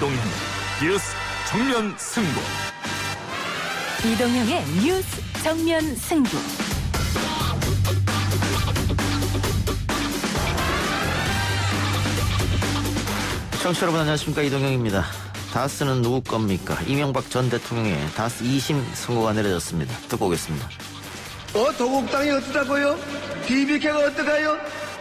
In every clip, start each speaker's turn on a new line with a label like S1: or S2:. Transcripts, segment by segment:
S1: 이동형 뉴스 정면 승부.
S2: 이동형의 뉴스 정면 승부.
S3: 청취자 여러분 안녕하십니까, 이동형입니다. 다스는 누구 겁니까? 이명박 전 대통령의 다스 2심 선고가 내려졌습니다. 듣고 오겠습니다.
S4: 도곡당이 어떠다고요? BBK가 어떠가요?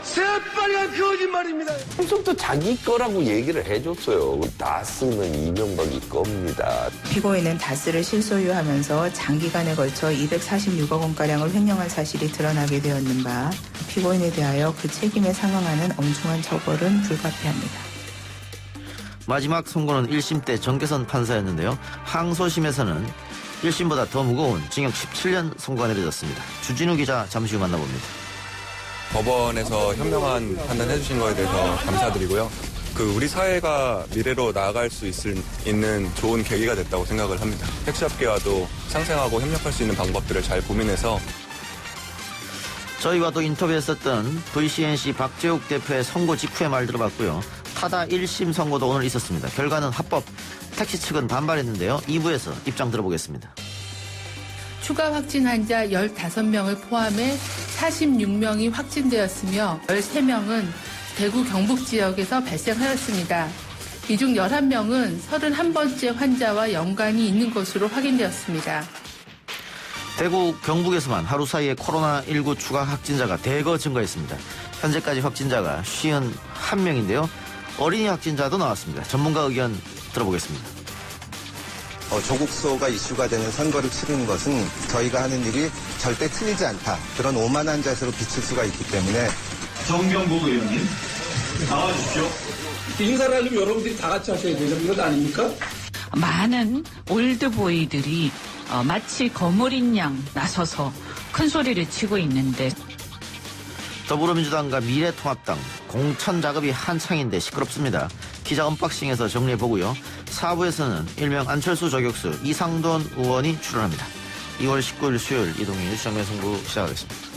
S4: 새빨간 거짓말입니다.
S5: 평소부터 자기 거라고 얘기를 해줬어요. 다스는 이명박이 겁니다.
S6: 피고인은 다스를 실소유하면서 장기간에 걸쳐 246억 원가량을 횡령한 사실이 드러나게 되었는 바 피고인에 대하여 그 책임에 상응하는 엄중한 처벌은 불가피합니다.
S3: 마지막 선고는 1심 때 정계선 판사였는데요. 항소심에서는 1심보다 더 무거운 징역 17년 선고가 내려졌습니다. 주진우 기자 잠시 후 만나봅니다.
S7: 법원에서 현명한 판단해 주신 거에 대해서 감사드리고요. 우리 사회가 미래로 나아갈 수 있는 좋은 계기가 됐다고 생각을 합니다. 택시업계와도 상생하고 협력할 수 있는 방법들을 잘 고민해서
S3: 저희와도 인터뷰했었던 VCNC 박재욱 대표의 선고 직후의 말 들어봤고요. 타다 1심 선고도 오늘 있었습니다. 결과는 합법, 택시 측은 반발했는데요. 2부에서 입장 들어보겠습니다.
S8: 추가 확진 환자 15명을 포함해 46명이 확진되었으며 13명은 대구 경북 지역에서 발생하였습니다. 이 중 11명은 31번째 환자와 연관이 있는 것으로 확인되었습니다.
S3: 대구 경북에서만 하루 사이에 코로나19 추가 확진자가 대거 증가했습니다. 현재까지 확진자가 51명인데요. 어린이 확진자도 나왔습니다. 전문가 의견 들어보겠습니다.
S9: 조국 수호가 이슈가 되는 선거를 치르는 것은 저희가 하는 일이 절대 틀리지 않다. 그런 오만한 자세로 비칠 수가 있기 때문에.
S10: 정경국 의원님, 나와주십시오. 인사를 하려면 여러분들이 다 같이 하셔야 되는 것 아닙니까?
S11: 많은 올드보이들이 마치 거물인 양 나서서 큰 소리를 치고 있는데
S3: 더불어민주당과 미래통합당 공천 작업이 한창인데 시끄럽습니다. 기자 언박싱에서 정리해보고요. 4부에서는 일명 안철수 저격수 이상돈 의원이 출연합니다. 2월 19일 수요일 이동희 뉴스 정면 승부 시작하겠습니다.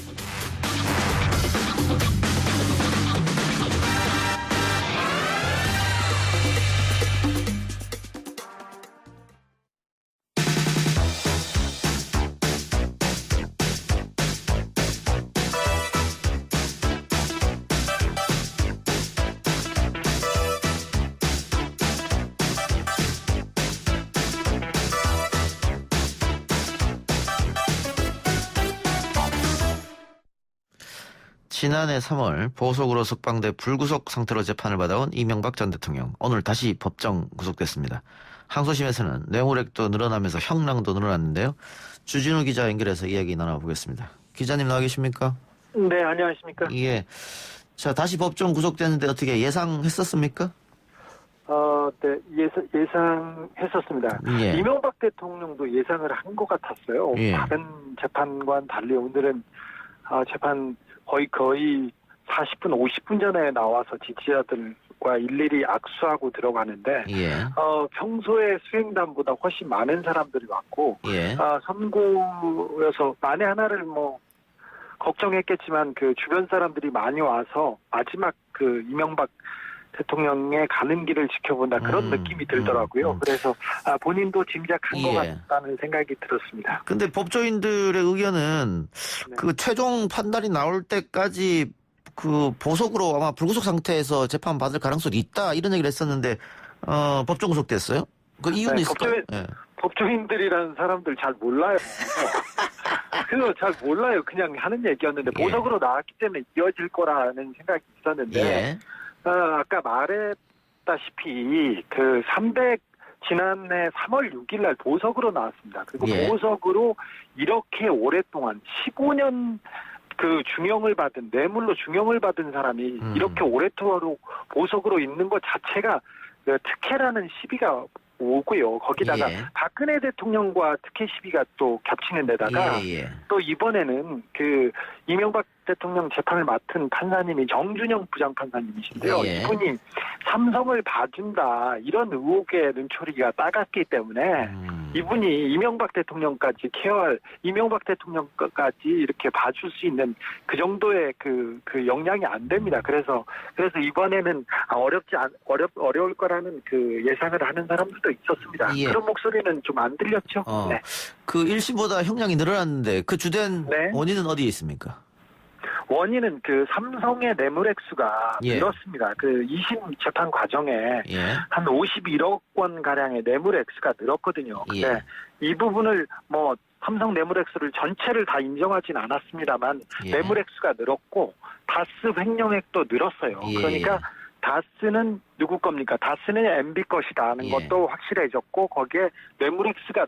S3: 지난해 3월 보석으로 석방돼 불구속 상태로 재판을 받아온 이명박 전 대통령. 오늘 다시 법정 구속됐습니다. 항소심에서는 뇌물액도 늘어나면서 형량도 늘어났는데요. 주진우 기자 연결해서 이야기 나눠보겠습니다. 기자님 나와 계십니까?
S12: 네, 안녕하십니까?
S3: 예. 자, 다시 법정 구속됐는데 어떻게 예상했었습니까?
S12: 네, 예상했었습니다.
S3: 예.
S12: 이명박 대통령도 예상을 한 것 같았어요.
S3: 예.
S12: 다른 재판과는 달리 오늘은 재판 거의 40분, 50분 전에 나와서 지지자들과 일일이 악수하고 들어가는데,
S3: 예.
S12: 평소에 수행단보다 훨씬 많은 사람들이 왔고,
S3: 예.
S12: 선고여서 만에 하나를 걱정했겠지만 주변 사람들이 많이 와서 마지막 이명박 대통령의 가는 길을 지켜본다 그런 느낌이 들더라고요. 그래서 본인도 짐작한 것 같다는 생각이 들었습니다.
S3: 근데 법조인들의 의견은
S12: 네.
S3: 최종 판단이 나올 때까지 보석으로 아마 불구속 상태에서 재판 받을 가능성이 있다 이런 얘기를 했었는데 법정 구속됐어요? 그 이유는 있을까요?
S12: 법조인들이라는 사람들 잘 몰라요. 그래서 잘 몰라요. 그냥 하는 얘기였는데 보석으로 나왔기 때문에 이어질 거라는 생각이 있었는데.
S3: 예.
S12: 아까 말했다시피 지난해 3월 6일 날 보석으로 나왔습니다. 그리고 보석으로 이렇게 오랫동안 15년 중형을 받은, 뇌물로 중형을 받은 사람이 이렇게 오랫동안 보석으로 있는 것 자체가 특혜라는 시비가 오고요. 거기다가 박근혜 대통령과 특혜 시비가 또 겹치는 데다가 또 이번에는 이명박 대통령 재판을 맡은 판사님이 정준영 부장판사님이신데요. 이분이 삼성을 봐준다 이런 의혹의 눈초리가 따갔기 때문에 이분이 이명박 대통령까지 케어할, 이명박 대통령까지 이렇게 봐줄 수 있는 그 정도의 그 역량이 안 됩니다. 그래서 이번에는 어려울 거라는 그 예상을 하는 사람들도 있었습니다.
S3: 예.
S12: 그런 목소리는 좀 안 들렸죠. 네.
S3: 그 1심보다 형량이 늘어났는데 그 주된
S12: 네.
S3: 원인은 어디에 있습니까?
S12: 원인은 그 삼성의 뇌물액수가
S3: 예.
S12: 늘었습니다. 그 2심 재판 과정에
S3: 예.
S12: 한 51억 원 가량의 뇌물액수가 늘었거든요.
S3: 예.
S12: 근데 이 부분을 뭐 삼성 뇌물액수를 전체를 다 인정하진 않았습니다만
S3: 예.
S12: 뇌물액수가 늘었고 다스 횡령액도 늘었어요.
S3: 예.
S12: 그러니까 다스는 누구 겁니까? 다스는 MB 것이라는
S3: 예.
S12: 것도 확실해졌고 거기에 뇌물액수가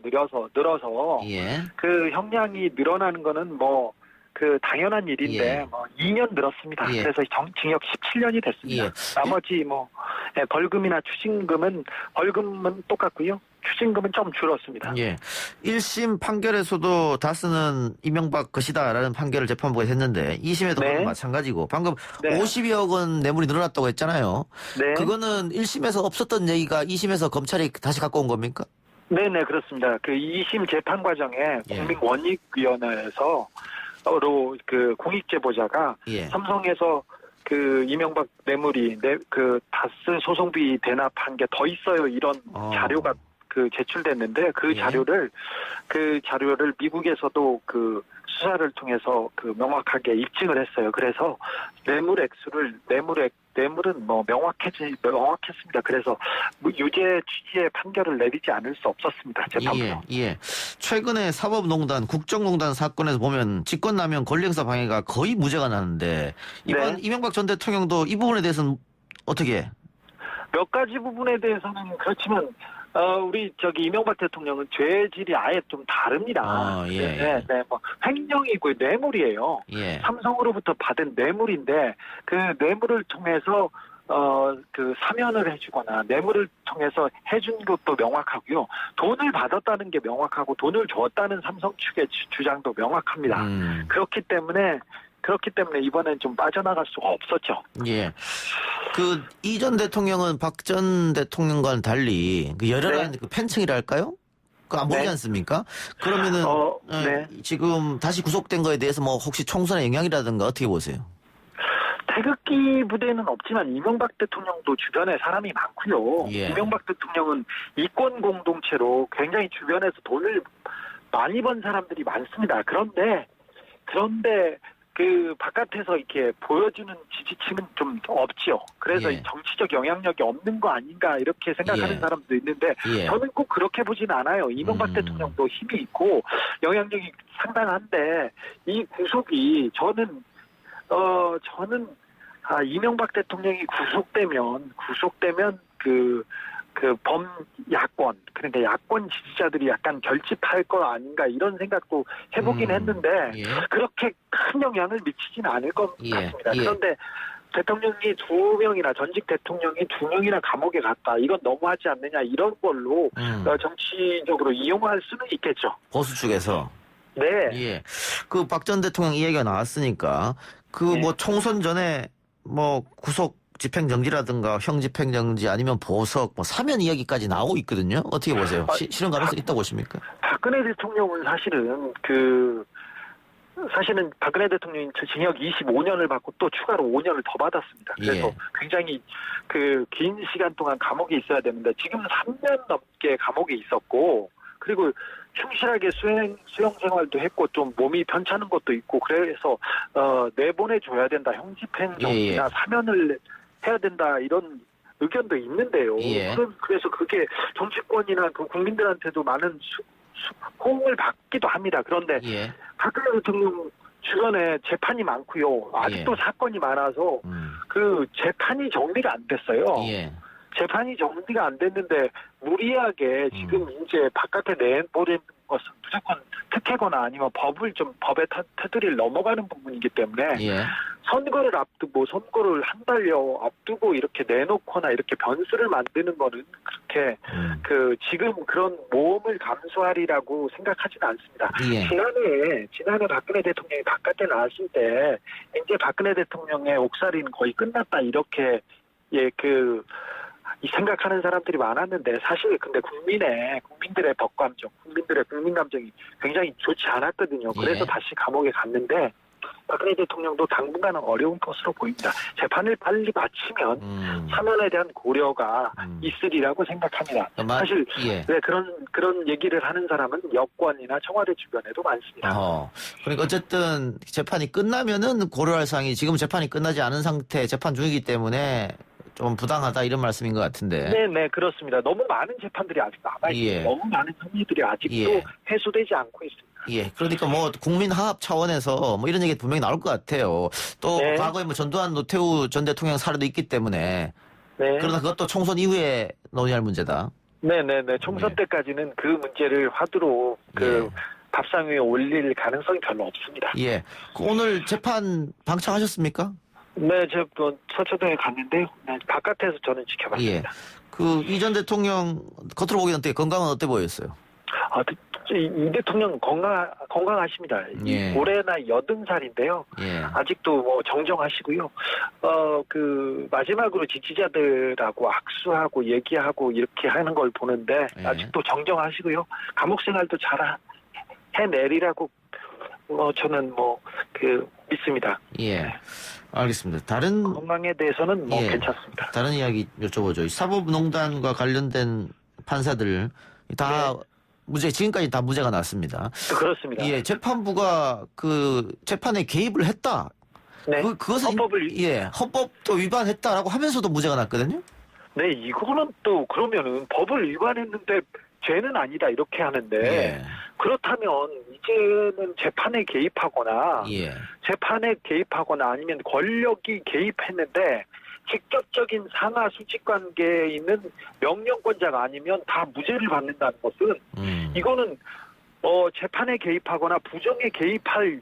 S12: 늘어서
S3: 예.
S12: 그 형량이 늘어나는 거는 뭐 그 당연한 일인데
S3: 예.
S12: 뭐 2년 늘었습니다.
S3: 예.
S12: 그래서 징역 17년이 됐습니다.
S3: 예.
S12: 나머지 뭐 벌금이나 추징금은 벌금은 똑같고요. 추징금은 좀 줄었습니다.
S3: 예. 1심 판결에서도 다스는 이명박 것이다라는 판결을 재판부가 했는데 2심에도
S12: 네.
S3: 마찬가지고 방금
S12: 네.
S3: 50여억 원 뇌물이 늘어났다고 했잖아요.
S12: 네.
S3: 그거는 1심에서 없었던 얘기가 2심에서 검찰이 다시 갖고 온 겁니까?
S12: 네네 그렇습니다. 그 2심 재판 과정에
S3: 예.
S12: 국민원익위원회에서 그 공익제보자가
S3: 예.
S12: 삼성에서 그 이명박 뇌물이 그 다스 소송비 대납한 게 더 있어요 이런 자료가 그 제출됐는데 그 자료를 미국에서도 그 수사를 통해서 그 명확하게 입증을 했어요. 그래서 뇌물은 뭐 명확했습니다. 그래서 유죄 취지의 판결을 내리지 않을 수 없었습니다. 재판부로.
S3: 예. 최근에 사법농단, 국정농단 사건에서 보면 직권남용, 권리행사 방해가 거의 무죄가 나는데 이번
S12: 네.
S3: 이명박 전 대통령도 이 부분에 대해서는 어떻게?
S12: 몇 가지 부분에 대해서는 그렇지만 우리 이명박 대통령은 죄질이 아예 좀 다릅니다.
S3: 예.
S12: 네, 뭐 횡령이고 뇌물이에요.
S3: 예.
S12: 삼성으로부터 받은 뇌물인데 그 뇌물을 통해서 그 사면을 해주거나 뇌물을 통해서 해준 것도 명확하고요. 돈을 받았다는 게 명확하고 돈을 줬다는 삼성 측의 주장도 명확합니다. 그렇기 때문에 이번엔 좀 빠져나갈 수가 없었죠.
S3: 예. 그 이 전 대통령은 박 전 대통령과는 달리 그 열혈한 그 팬층이랄까요? 그거 안 보이지 않습니까? 그러면은 지금 다시 구속된 거에 대해서 뭐 혹시 총선의 영향이라든가 어떻게 보세요?
S12: 태극기 부대는 없지만 이명박 대통령도 주변에 사람이 많고요.
S3: 예.
S12: 이명박 대통령은 이권 공동체로 굉장히 주변에서 돈을 많이 번 사람들이 많습니다. 그런데 그 바깥에서 이렇게 보여주는 지지층은 좀 없지요. 그래서
S3: 예.
S12: 정치적 영향력이 없는 거 아닌가 이렇게 생각하는
S3: 예.
S12: 사람도 있는데
S3: 예.
S12: 저는 꼭 그렇게 보진 않아요. 이명박 대통령도 힘이 있고 영향력이 상당한데 이 구속이 저는 이명박 대통령이 구속되면 그 범야권, 그러니까 야권 지지자들이 약간 결집할 거 아닌가 이런 생각도 해보긴 했는데 그렇게 큰 영향을 미치진 않을 것 같습니다. 그런데 대통령이 2명이나 전직 대통령이 2명이나 감옥에 갔다. 이건 너무하지 않느냐 이런 걸로 정치적으로 이용할 수는 있겠죠.
S3: 보수 쪽에서.
S12: 네.
S3: 예. 그 박 전 대통령 이야기가 나왔으니까 그 뭐 총선 전에 뭐 구속 집행정지라든가 형집행정지 아니면 보석, 뭐 사면 이야기까지 나오고 있거든요. 어떻게 보세요? 실현 가능성이 있다고 보십니까?
S12: 박근혜 대통령은 사실은 박근혜 대통령이 징역 25년을 받고 또 추가로 5년을 더 받았습니다. 그래서 굉장히 긴 시간 동안 감옥에 있어야 되는데 지금 3년 넘게 감옥에 있었고 그리고 충실하게 수용 생활도 했고 좀 몸이 편찮은 것도 있고 그래서 내보내줘야 된다. 형집행정지나 사면을 해야 된다 이런 의견도 있는데요. 그래서 그게 정치권이나 그 국민들한테도 많은 호응을 받기도 합니다. 그런데 박근혜 대통령 주변에 재판이 많고요. 아직도 사건이 많아서 그 재판이 정리가 안 됐어요. 재판이 정리가 안 됐는데 무리하게 지금 이제 바깥에 내보낸 것은 무조건 특혜거나 아니면 법의 테두리를 넘어가는 부분이기 때문에 선거를 앞두고 선거를 한 달여 앞두고 이렇게 내놓거나 이렇게 변수를 만드는 거는 그렇게 지금 그런 모험을 감수하리라고 생각하지는 않습니다. 지난해 박근혜 대통령이 바깥에 나왔을 때 이제 박근혜 대통령의 옥살이는 거의 끝났다 이렇게 생각하는 사람들이 많았는데 사실 근데 국민들의 법감정, 국민들의 국민감정이 굉장히 좋지 않았거든요. 그래서 다시 감옥에 갔는데 박근혜 대통령도 당분간은 어려운 것으로 보입니다. 재판을 빨리 마치면 사면에 대한 고려가 있으리라고 생각합니다. 사실 그런 얘기를 하는 사람은 여권이나 청와대 주변에도 많습니다.
S3: 그러니까 어쨌든 재판이 끝나면은 고려할 사항이 지금 재판이 끝나지 않은 상태, 재판 중이기 때문에 좀 부당하다 이런 말씀인 것 같은데.
S12: 네, 그렇습니다. 너무 많은 재판들이 아직 남아있고 너무 많은 혐의들이 아직도 해소되지 않고 있습니다.
S3: 그러니까 뭐 국민 화합 차원에서 뭐 이런 얘기 분명히 나올 것 같아요. 또 과거에 뭐 전두환 노태우 전 대통령 사례도 있기 때문에. 그러나 그것도 총선 이후에 논의할 문제다.
S12: 네. 총선 때까지는 그 문제를 화두로 밥상 위에 올릴 가능성이 별로 없습니다.
S3: 오늘 재판 방청하셨습니까?
S12: 네, 제가 서초동에 갔는데 바깥에서 저는 지켜봤습니다.
S3: 이 전 대통령 겉으로 보기엔 어떻게 건강은 어때 보였어요?
S12: 이 대통령 건강하십니다. 올해나 80살인데요. 아직도 뭐 정정하시고요. 마지막으로 지지자들하고 악수하고 얘기하고 이렇게 하는 걸 보는데 아직도 정정하시고요. 감옥 생활도 잘 해내리라고 저는 믿습니다.
S3: 알겠습니다.
S12: 건강에 대해서는 괜찮습니다.
S3: 다른 이야기 여쭤보죠. 사법농단과 관련된 판사들 다 지금까지 다 무죄가 났습니다.
S12: 그렇습니다.
S3: 재판부가 재판에 개입을 했다. 그것은 헌법도 위반했다라고 하면서도 무죄가 났거든요.
S12: 네, 이거는 또 그러면은 법을 위반했는데 죄는 아니다 이렇게 하는데 그렇다면 이제는 재판에 개입하거나 아니면 권력이 개입했는데 직접적인 상하 수직 관계에 있는 명령권자가 아니면 다 무죄를 받는다는 것은 이거는 재판에 개입하거나 부정에 개입할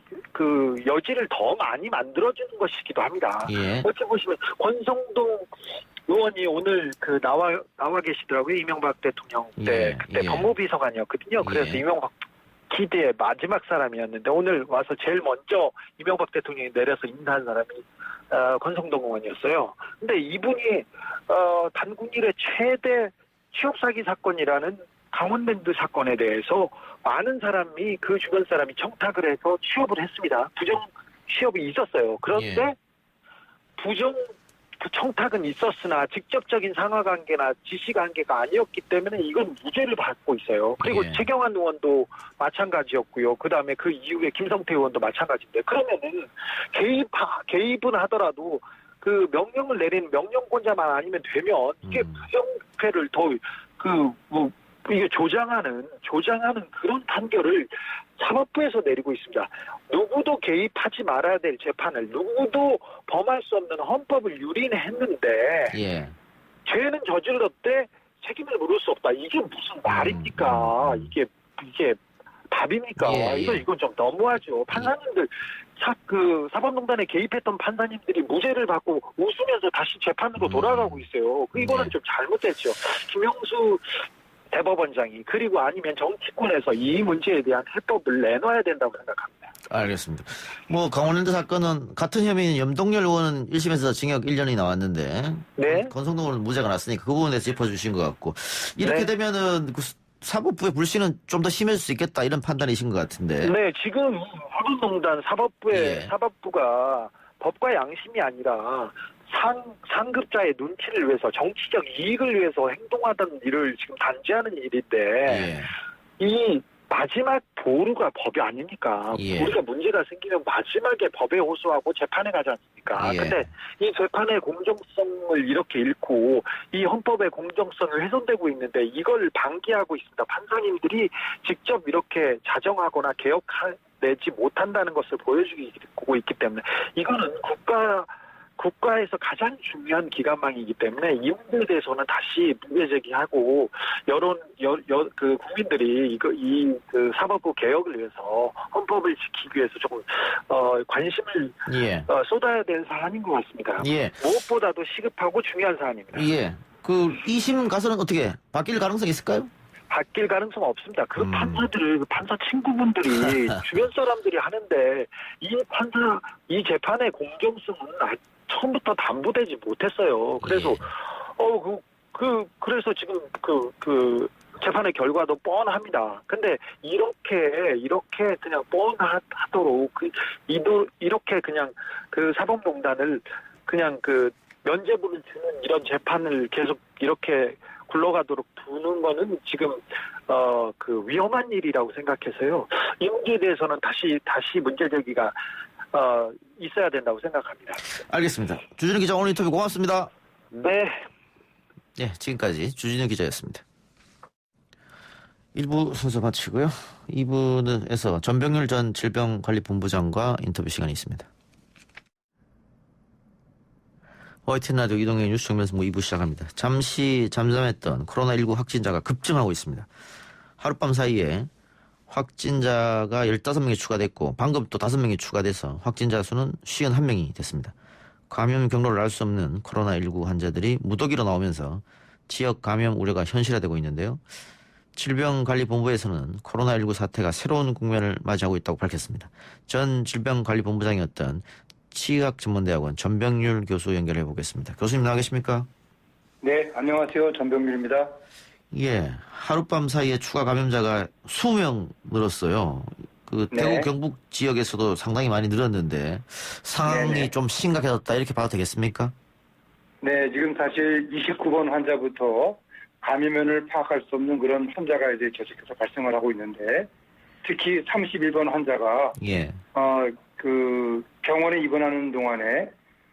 S12: 여지를 더 많이 만들어주는 것이기도 합니다. 어찌 보시면 권성동 의원이 오늘 나와 계시더라고요. 이명박 대통령 때 그때 법무비서관이었거든요. 그래서 이명박 기대의 마지막 사람이었는데 오늘 와서 제일 먼저 이명박 대통령이 내려서 인사한 사람이 권성동 의원이었어요. 근데 이분이 단군 이래 최대 취업 사기 사건이라는 강원랜드 사건에 대해서 많은 사람이 그 주변 사람이 청탁을 해서 취업을 했습니다. 부정 취업이 있었어요. 그런데 부정 청탁은 있었으나 직접적인 상하관계나 지시관계가 아니었기 때문에 이건 무죄를 받고 있어요. 그리고 최경환 의원도 마찬가지였고요. 그다음에 그 이후에 김성태 의원도 마찬가지인데 그러면은 개입은 하더라도 그 명령을 내리는 명령권자만 아니면 되면 이게 부정패를 더 이게 조장하는 그런 판결을 사법부에서 내리고 있습니다. 누구도 개입하지 말아야 될 재판을 누구도 범할 수 없는 헌법을 유린했는데 죄는 저질렀대 책임을 물을 수 없다. 이게 무슨 말입니까? 이게 답입니까? 이건 좀 너무하죠. 판사님들 사법농단에 개입했던 판사님들이 무죄를 받고 웃으면서 다시 재판으로 돌아가고 있어요. 이거는 좀 잘못됐죠. 김영수 대법원장이 그리고 아니면 정치권에서 이 문제에 대한 해법을 내놔야 된다고 생각합니다.
S3: 알겠습니다. 강원랜드 사건은 같은 혐의인 염동열 의원은 1심에서 징역 1년이 나왔는데 권성동 의원은 무죄가 났으니까 그 부분에 대해서 짚어주신 것 같고 이렇게 되면은 사법부의 불신은 좀 더 심해질 수 있겠다 이런 판단이신 것 같은데.
S12: 네, 지금 사법농단 사법부가 법과 양심이 아니라 상급자의 눈치를 위해서 정치적 이익을 위해서 행동하던 일을 지금 단죄하는 일인데 이 마지막 보루가 법이 아닙니까? 우리가 문제가 생기면 마지막에 법에 호소하고 재판에 가지 않습니까? 근데 이 재판의 공정성을 이렇게 잃고 이 헌법의 공정성이 훼손되고 있는데 이걸 방기하고 있습니다. 판사님들이 직접 이렇게 자정하거나 개혁내지 못한다는 것을 보여주고 있기 때문에 이거는 국가에서 가장 중요한 기관망이기 때문에 이 문제에 대해서는 다시 문제제기하고 국민들이 사법부 개혁을 위해서 헌법을 지키기 위해서 조금 관심을 쏟아야 되는 사안인 것 같습니다. 무엇보다도 시급하고 중요한 사안입니다.
S3: 2심 가서는 어떻게 바뀔 가능성이 있을까요?
S12: 바뀔 가능성 없습니다. 판사 친구분들이 주변 사람들이 하는데 이 재판의 공정성은 처음부터 담보되지 못했어요. 그래서 그래서 지금 재판의 결과도 뻔합니다. 근데 이렇게 그냥 뻔하도록 이렇게 그냥 사법농단을 그냥 면죄부를 주는 이런 재판을 계속 이렇게 굴러가도록 두는 거는 지금 위험한 일이라고 생각해서요. 이 문제에 대해서는 다시 문제 제기가 있어야 된다고 생각합니다.
S3: 알겠습니다. 주진우 기자 오늘 인터뷰 고맙습니다.
S12: 네.
S3: 네, 지금까지 주진우 기자였습니다. 1부 순서 마치고요. 2부에서 전병률 전 질병관리본부장과 인터뷰 시간이 있습니다. YTN 라디오 이동의 뉴스 정면 승부 2부 시작합니다. 잠시 잠잠했던 코로나19 확진자가 급증하고 있습니다. 하룻밤 사이에 확진자가 15명이 추가됐고 방금 또 5명이 추가돼서 확진자 수는 51명이 됐습니다. 감염 경로를 알 수 없는 코로나19 환자들이 무더기로 나오면서 지역 감염 우려가 현실화되고 있는데요. 질병관리본부에서는 코로나19 사태가 새로운 국면을 맞이하고 있다고 밝혔습니다. 전 질병관리본부장이었던 치의학전문대학원 전병률 교수 연결해 보겠습니다. 교수님 나와 계십니까?
S13: 네, 안녕하세요. 전병률입니다.
S3: 예, 하룻밤 사이에 추가 감염자가 20명 늘었어요.
S13: 네.
S3: 대구 경북 지역에서도 상당히 많이 늘었는데 상황이
S13: 네네.
S3: 좀 심각해졌다 이렇게 봐도 되겠습니까?
S13: 네, 지금 사실 29번 환자부터 감염원을 파악할 수 없는 그런 환자가 이제 계속해서 발생을 하고 있는데 특히 31번 환자가
S3: 예.
S13: 병원에 입원하는 동안에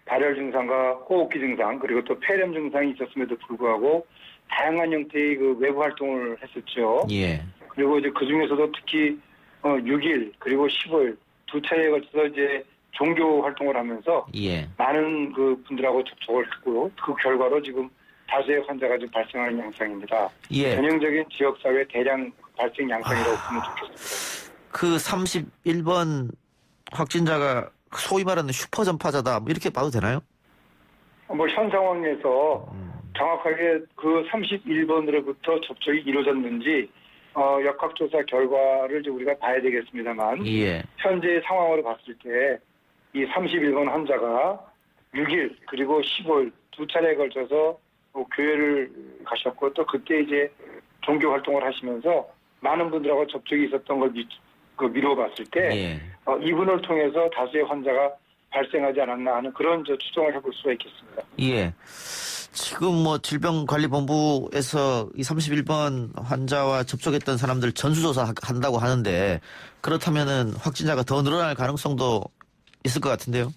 S13: 발열 증상과 호흡기 증상 그리고 또 폐렴 증상이 있었음에도 불구하고 다양한 형태의 외부 활동을 했었죠.
S3: 예.
S13: 그리고 이제 그 중에서도 특히 6일 그리고 15일 두 차례에 걸쳐서 이제 종교 활동을 하면서
S3: 예.
S13: 많은 분들하고 접촉을 했고 그 결과로 지금 다수의 환자가 좀 발생하는 양상입니다.
S3: 예.
S13: 전형적인 지역사회 대량 발생 양상이라고 보면 좋겠습니다.
S3: 그 31번 확진자가 소위 말하는 슈퍼 전파자다 이렇게 봐도 되나요?
S13: 현 상황에서 정확하게 그 31번으로부터 접촉이 이루어졌는지 역학조사 결과를 이제 우리가 봐야 되겠습니다만
S3: 예.
S13: 현재 상황으로 봤을 때 이 31번 환자가 6일 그리고 15일 두 차례에 걸쳐서 교회를 가셨고 또 그때 이제 종교 활동을 하시면서 많은 분들하고 접촉이 있었던 걸 미뤄봤을 때 이분을 통해서 다수의 환자가 발생하지 않았나 하는 그런 추정을 해볼 수가 있겠습니다.
S3: 예. 지금 질병관리본부에서 이 31번 환자와 접촉했던 사람들 전수조사 한다고 하는데 그렇다면은 확진자가 더 늘어날 가능성도 있을 것 같은데요?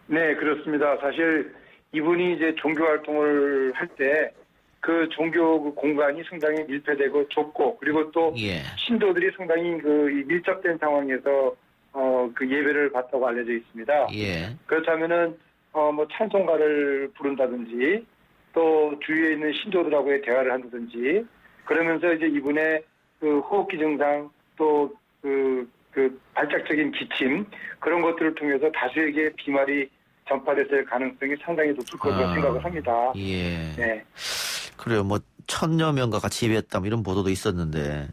S13: 네, 그렇습니다. 사실 이분이 이제 종교 활동을 할 때 그 종교 공간이 상당히 밀폐되고 좁고 그리고 또 신도들이 상당히 밀접된 상황에서 예배를 받다고 알려져 있습니다.
S3: 예.
S13: 그렇다면은 찬송가를 부른다든지 또 주위에 있는 신도들하고의 대화를 한다든지 그러면서 이제 이분의 호흡기 증상 또 발작적인 기침 그런 것들을 통해서 다수에게 비말이 전파됐을 가능성이 상당히 높을 것으로 생각을 합니다.
S3: 예.
S13: 네.
S3: 그래요. 1000여 명과 같이 예배했다 이런 보도도 있었는데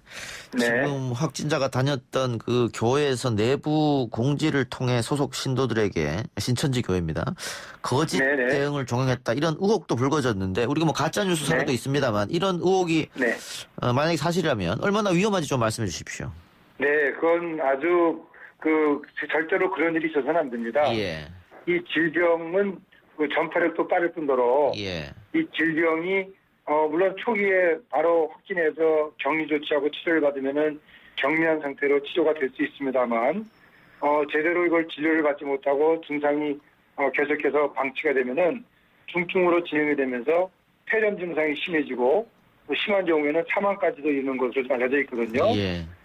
S3: 지금 확진자가 다녔던 그 교회에서 내부 공지를 통해 소속 신도들에게 신천지 교회입니다. 거짓 대응을 종용했다 이런 의혹도 불거졌는데 우리가 가짜뉴스 사례도 있습니다만 이런 의혹이 만약에 사실이라면 얼마나 위험한지 좀 말씀해 주십시오.
S13: 네, 그건 아주 절대로 그런 일이 있어서는 안 됩니다.
S3: 예.
S13: 이 질병은 전파력도 빠를 뿐더러 이 질병이 물론 초기에 바로 확진해서 격리 조치하고 치료를 받으면은 경미한 상태로 치료가 될 수 있습니다만 제대로 이걸 진료를 받지 못하고 증상이 계속해서 방치가 되면은 중증으로 진행이 되면서 폐렴 증상이 심해지고 또 심한 경우에는 사망까지도 이르는 것으로 알려져 있거든요.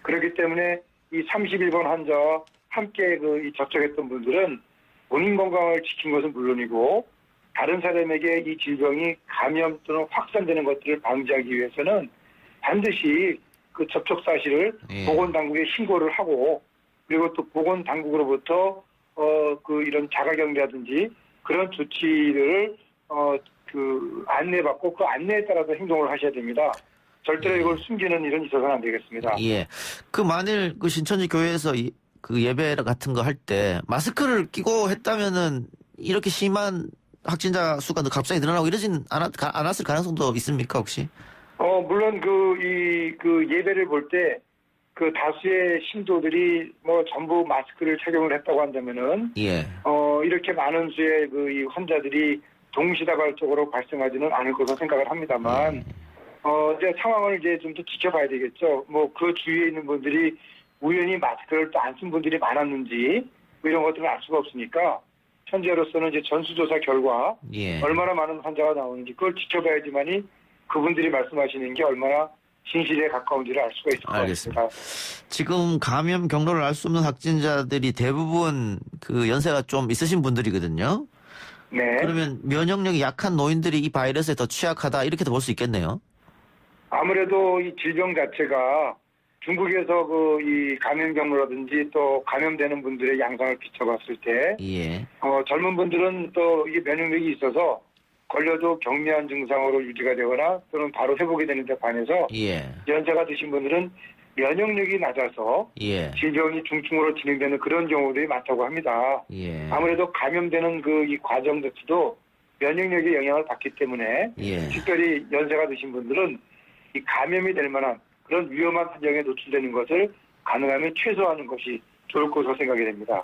S13: 그렇기 때문에 이 31번 환자와 함께 이 접촉했던 분들은 본인 건강을 지킨 것은 물론이고 다른 사람에게 이 질병이 감염 또는 확산되는 것들을 방지하기 위해서는 반드시 그 접촉 사실을 보건당국에 신고를 하고 그리고 또 보건당국으로부터 이런 자가격리라든지 그런 조치를 안내받고 그 안내에 따라서 행동을 하셔야 됩니다. 절대로 이걸 숨기는 일은 있어서는 안 되겠습니다.
S3: 예. 만일 신천지 교회에서 예배 같은 거 할 때 마스크를 끼고 했다면은 이렇게 심한 확진자 수가 갑자기 늘어나고 이러진 않았을 가능성도 있습니까 혹시?
S13: 물론 그 예배를 볼 때 그 다수의 신도들이 뭐 전부 마스크를 착용을 했다고 한다면은 이렇게 많은 수의 이 환자들이 동시다발적으로 발생하지는 않을 것으로 생각을 합니다만 이제 상황을 이제 좀 더 지켜봐야 되겠죠. 뭐 그 주위에 있는 분들이 우연히 마스크를 또 안 쓴 분들이 많았는지 뭐 이런 것들은 알 수가 없으니까 현재로서는 이제 전수조사 결과 얼마나 많은 환자가 나오는지 그걸 지켜봐야지만이 그분들이 말씀하시는 게 얼마나 진실에 가까운지를 알 수가 있을 것 같습니다.
S3: 지금 감염 경로를 알 수 없는 확진자들이 대부분 그 연세가 좀 있으신 분들이거든요.
S13: 네.
S3: 그러면 면역력이 약한 노인들이 이 바이러스에 더 취약하다 이렇게도 볼 수 있겠네요.
S13: 아무래도 이 질병 자체가 중국에서 이 감염 경로라든지 또 감염되는 분들의 양상을 비춰봤을 때 젊은 분들은 또 이 면역력이 있어서 걸려도 경미한 증상으로 유지가 되거나 또는 바로 회복이 되는 데 반해서 연세가 드신 분들은 면역력이 낮아서 질병이 중증으로 진행되는 그런 경우들이 많다고 합니다. 아무래도 감염되는 이 과정 자체도 면역력의 영향을 받기 때문에 특별히 연세가 드신 분들은 이 감염이 될 만한 그런 위험한 환경에 노출되는 것을 가능하면 최소화하는 것이 좋을 것으로 생각이 됩니다.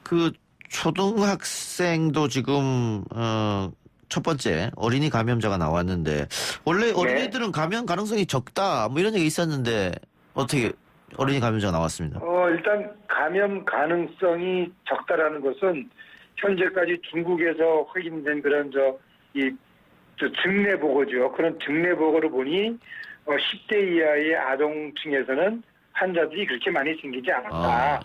S3: 그 초등학생도 지금 첫 번째 어린이 감염자가 나왔는데 원래 어린이들은 감염 가능성이 적다 뭐 이런 얘기 있었는데 어떻게 어린이 감염자가 나왔습니다.
S13: 일단 감염 가능성이 적다라는 것은 현재까지 중국에서 확인된 그런 증례 보고죠. 그런 증례 보고를 보니 10대 이하의 아동층에서는 환자들이 그렇게 많이 생기지 않았다.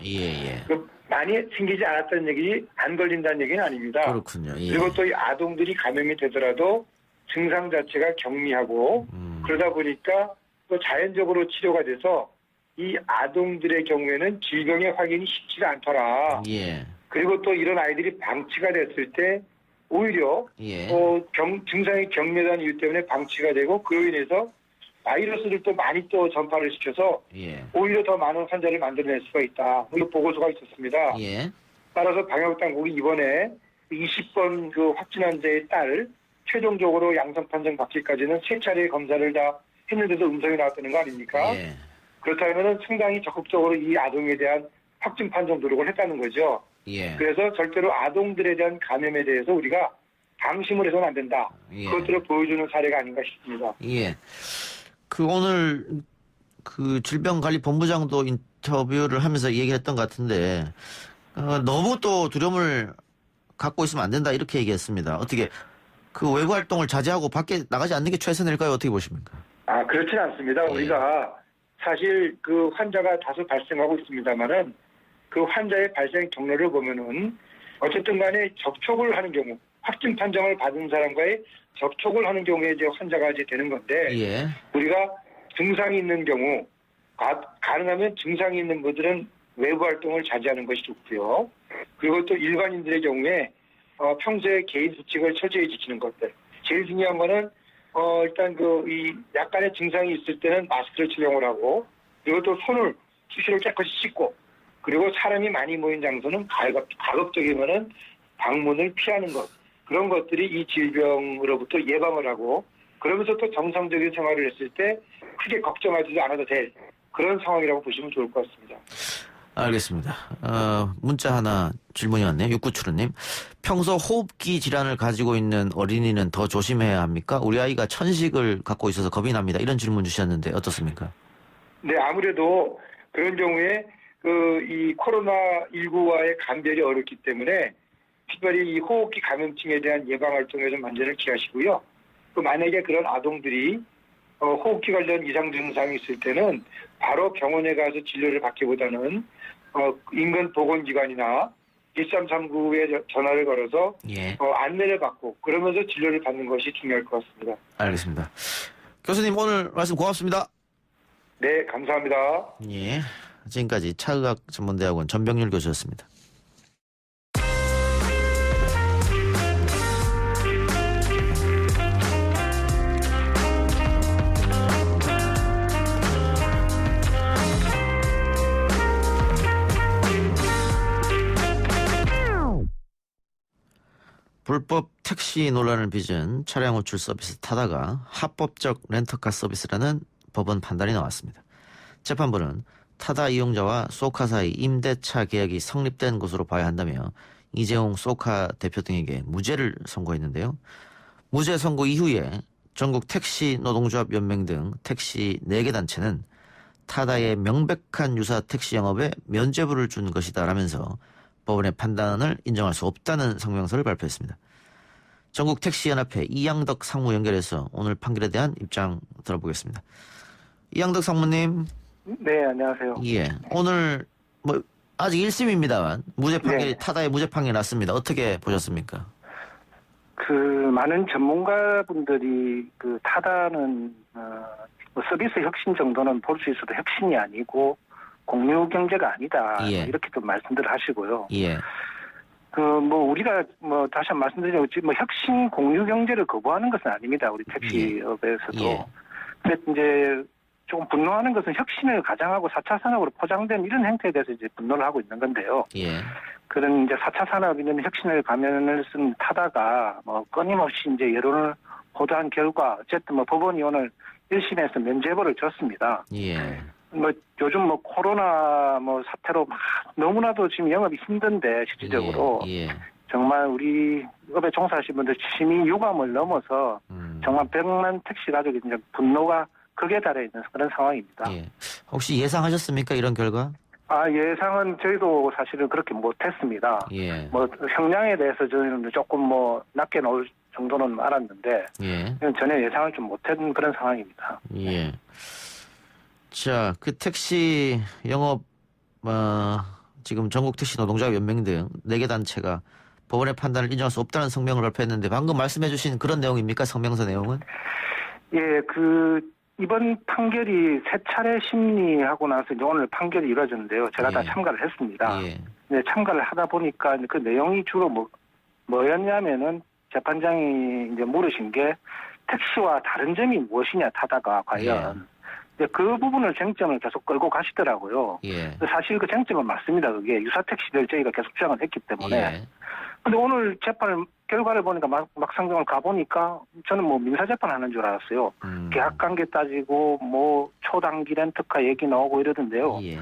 S13: 많이 생기지 않았다는 얘기, 안 걸린다는 얘기는 아닙니다.
S3: 그렇군요.
S13: 그리고 또 이 아동들이 감염이 되더라도 증상 자체가 경미하고 그러다 보니까 또 자연적으로 치료가 돼서 이 아동들의 경우에는 질병의 확인이 쉽지가 않더라. 그리고 또 이런 아이들이 방치가 됐을 때 오히려 증상이 경미하다는 이유 때문에 방치가 되고 그로 인해서 바이러스를 또 많이 또 전파를 시켜서 오히려 더 많은 환자를 만들어낼 수가 있다. 이 보고서가 있었습니다. 따라서 방역당국이 이번에 20번 그 확진 환자에 딸 최종적으로 양성 판정 받기까지는 3차례 검사를 다 했는데도 음성이 나왔다는 거 아닙니까? 그렇다면 상당히 적극적으로 이 아동에 대한 확진 판정 노력을 했다는 거죠. 그래서 절대로 아동들에 대한 감염에 대해서 우리가 방심을 해서는 안 된다. 그것들을 보여주는 사례가 아닌가 싶습니다.
S3: 그 오늘 그 질병관리본부장도 인터뷰를 하면서 얘기했던 것 같은데 너무 또 두려움을 갖고 있으면 안 된다 이렇게 얘기했습니다. 어떻게 그 외부 활동을 자제하고 밖에 나가지 않는 게 최선일까요? 어떻게 보십니까?
S13: 그렇진 않습니다. 우리가 사실 그 환자가 다수 발생하고 있습니다만은 그 환자의 발생 경로를 보면은 어쨌든 간에 접촉을 하는 경우 확진 판정을 받은 사람과의 접촉을 하는 경우에 이제 환자가 이제 되는 건데 우리가 증상이 있는 경우 가능하면 증상이 있는 분들은 외부 활동을 자제하는 것이 좋고요. 그리고 또 일반인들의 경우에 평소에 개인 수칙을 철저히 지키는 것들. 제일 중요한 거는 일단 이 약간의 증상이 있을 때는 마스크를 착용을 하고 그리고 또 손을 수시로 깨끗이 씻고 그리고 사람이 많이 모인 장소는 가급적이면은 방문을 피하는 것. 그런 것들이 이 질병으로부터 예방을 하고 그러면서 또 정상적인 생활을 했을 때 크게 걱정하지도 않아도 될 그런 상황이라고 보시면 좋을 것 같습니다.
S3: 알겠습니다. 문자 하나 질문이 왔네요. 6975님. 평소 호흡기 질환을 가지고 있는 어린이는 더 조심해야 합니까? 우리 아이가 천식을 갖고 있어서 겁이 납니다. 이런 질문 주셨는데 어떻습니까?
S13: 네, 아무래도 그런 경우에 이 코로나19와의 감별이 어렵기 때문에 특별히 이 호흡기 감염증에 대한 예방 활동에 좀 만전을 기하시고요. 또 만약에 그런 아동들이 호흡기 관련 이상 증상이 있을 때는 바로 병원에 가서 진료를 받기보다는 인근 보건기관이나 1339에 전화를 걸어서 안내를 받고 그러면서 진료를 받는 것이 중요할 것 같습니다.
S3: 알겠습니다. 교수님 오늘 말씀 고맙습니다.
S13: 네, 감사합니다.
S3: 지금까지 차의학전문대학원 전병률 교수였습니다. 불법 택시 논란을 빚은 차량 호출 서비스 타다가 합법적 렌터카 서비스라는 법원 판단이 나왔습니다. 재판부는 타다 이용자와 쏘카 사이 임대차 계약이 성립된 것으로 봐야 한다며 이재용 쏘카 대표 등에게 무죄를 선고했는데요. 무죄 선고 이후에 전국 택시 노동조합 연맹 등 택시 4개 단체는 타다의 명백한 유사 택시 영업에 면죄부를 준 것이다라면서 법원의 판단을 인정할 수 없다는 성명서를 발표했습니다. 전국 택시연합회 이양덕 상무 연결해서 오늘 판결에 대한 입장 들어보겠습니다. 이양덕 상무님.
S14: 네, 안녕하세요.
S3: 예, 오늘 아직 1심입니다만 무죄 판결이
S14: 네.
S3: 타다의 무죄 판결이 났습니다. 어떻게 보셨습니까?
S14: 많은 전문가분들이 타다는 서비스 혁신 정도는 볼 수 있어도 혁신이 아니고 공유 경제가 아니다.
S3: 예.
S14: 이렇게 또 말씀들 하시고요.
S3: 예.
S14: 우리가 다시 한번 말씀드리자면 혁신 공유 경제를 거부하는 것은 아닙니다. 우리 택시업에서도.
S3: 예.
S14: 근데 이제 조금 분노하는 것은 혁신을 가장하고 4차 산업으로 포장된 이런 행태에 대해서 이제 분노를 하고 있는 건데요.
S3: 예.
S14: 그런 이제 4차 산업이는 혁신을 가면을 쓴 타다가 끊임없이 이제 여론을 호도한 결과 어쨌든 법원이 오늘 1심에서 면죄부를 줬습니다.
S3: 예.
S14: 요즘 코로나 사태로 너무나도 지금 영업이 힘든데 실질적으로
S3: 예.
S14: 정말 우리 업에 종사하시는 분들 심히 유감을 넘어서 정말 100만 택시 가족이 이제 분노가 극에 달해 있는 그런 상황입니다.
S3: 예. 혹시 예상하셨습니까, 이런 결과?
S14: 예상은 저희도 사실은 그렇게 못했습니다.
S3: 예.
S14: 형량에 대해서 저희는 조금 낮게 나올 정도는 알았는데
S3: 예.
S14: 전혀 예상을 좀 못한 그런 상황입니다.
S3: 예. 자, 그 택시 영업 지금 전국 택시 노동자 연맹 등 4개 단체가 법원의 판단을 인정할 수 없다는 성명을 발표했는데 방금 말씀해 주신 그런 내용입니까? 성명서 내용은?
S14: 예, 이번 판결이 3차례 심리하고 나서 이제 오늘 판결이 이루어졌는데요. 제가 다 참가를 했습니다.
S3: 예.
S14: 네, 참가를 하다 보니까 그 내용이 주로 뭐였냐면은 재판장이 이제 물으신 게 택시와 다른 점이 무엇이냐 타다가 과연. 예. 그 부분을 쟁점을 계속 끌고 가시더라고요.
S3: 예.
S14: 사실 그 쟁점은 맞습니다. 그게 유사 택시들 저희가 계속 주장을 했기 때문에.
S3: 예.
S14: 근데 오늘 재판을 결과를 보니까 막상정을 가보니까 저는 민사재판 하는 줄 알았어요. 계약관계 따지고 초단기 렌터카 얘기 나오고 이러던데요.
S3: 예.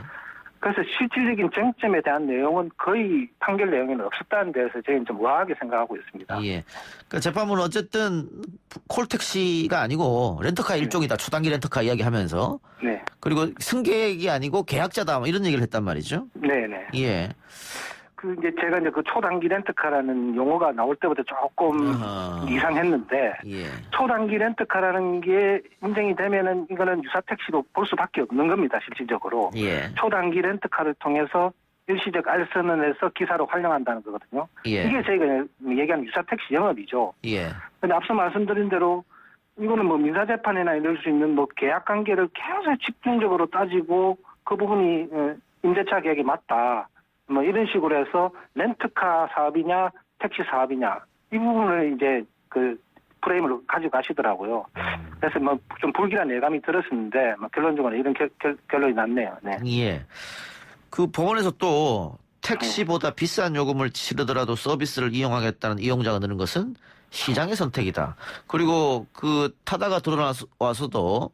S14: 그래서 실질적인 쟁점에 대한 내용은 거의 판결 내용에는 없었다는 데서 저희는 좀 의아하게 생각하고 있습니다.
S3: 예. 그러니까 재판부는 어쨌든 콜택시가 아니고 렌터카 일종이다. 초단기 렌터카 이야기하면서.
S14: 네.
S3: 그리고 승객이 아니고 계약자다. 이런 얘기를 했단 말이죠.
S14: 네네.
S3: 예.
S14: 이제 제가 이제 초단기 렌터카라는 용어가 나올 때부터 조금 이상했는데,
S3: 예.
S14: 초단기 렌터카라는 게 인정이 되면은 이거는 유사 택시로 볼 수밖에 없는 겁니다, 실질적으로.
S3: 예.
S14: 초단기 렌터카를 통해서 일시적 알선을 해서 기사로 활용한다는 거거든요.
S3: 예.
S14: 이게 저희가 얘기하는 유사 택시 영업이죠.
S3: 예.
S14: 근데 앞서 말씀드린 대로 이거는 민사재판이나 이럴 수 있는 계약 관계를 계속 집중적으로 따지고 그 부분이 임대차 계약이 맞다. 이런 식으로 해서 렌트카 사업이냐 택시 사업이냐 이 부분을 이제 프레임을 가지고 가시더라고요. 그래서 좀 불길한 예감이 들었었는데 결론적으로 이런 결론이 났네요. 네.
S3: 예. 그 법원에서 또 택시보다 비싼 요금을 치르더라도 서비스를 이용하겠다는 이용자가 느는 것은 시장의 선택이다. 그리고 타다가 드러나와서도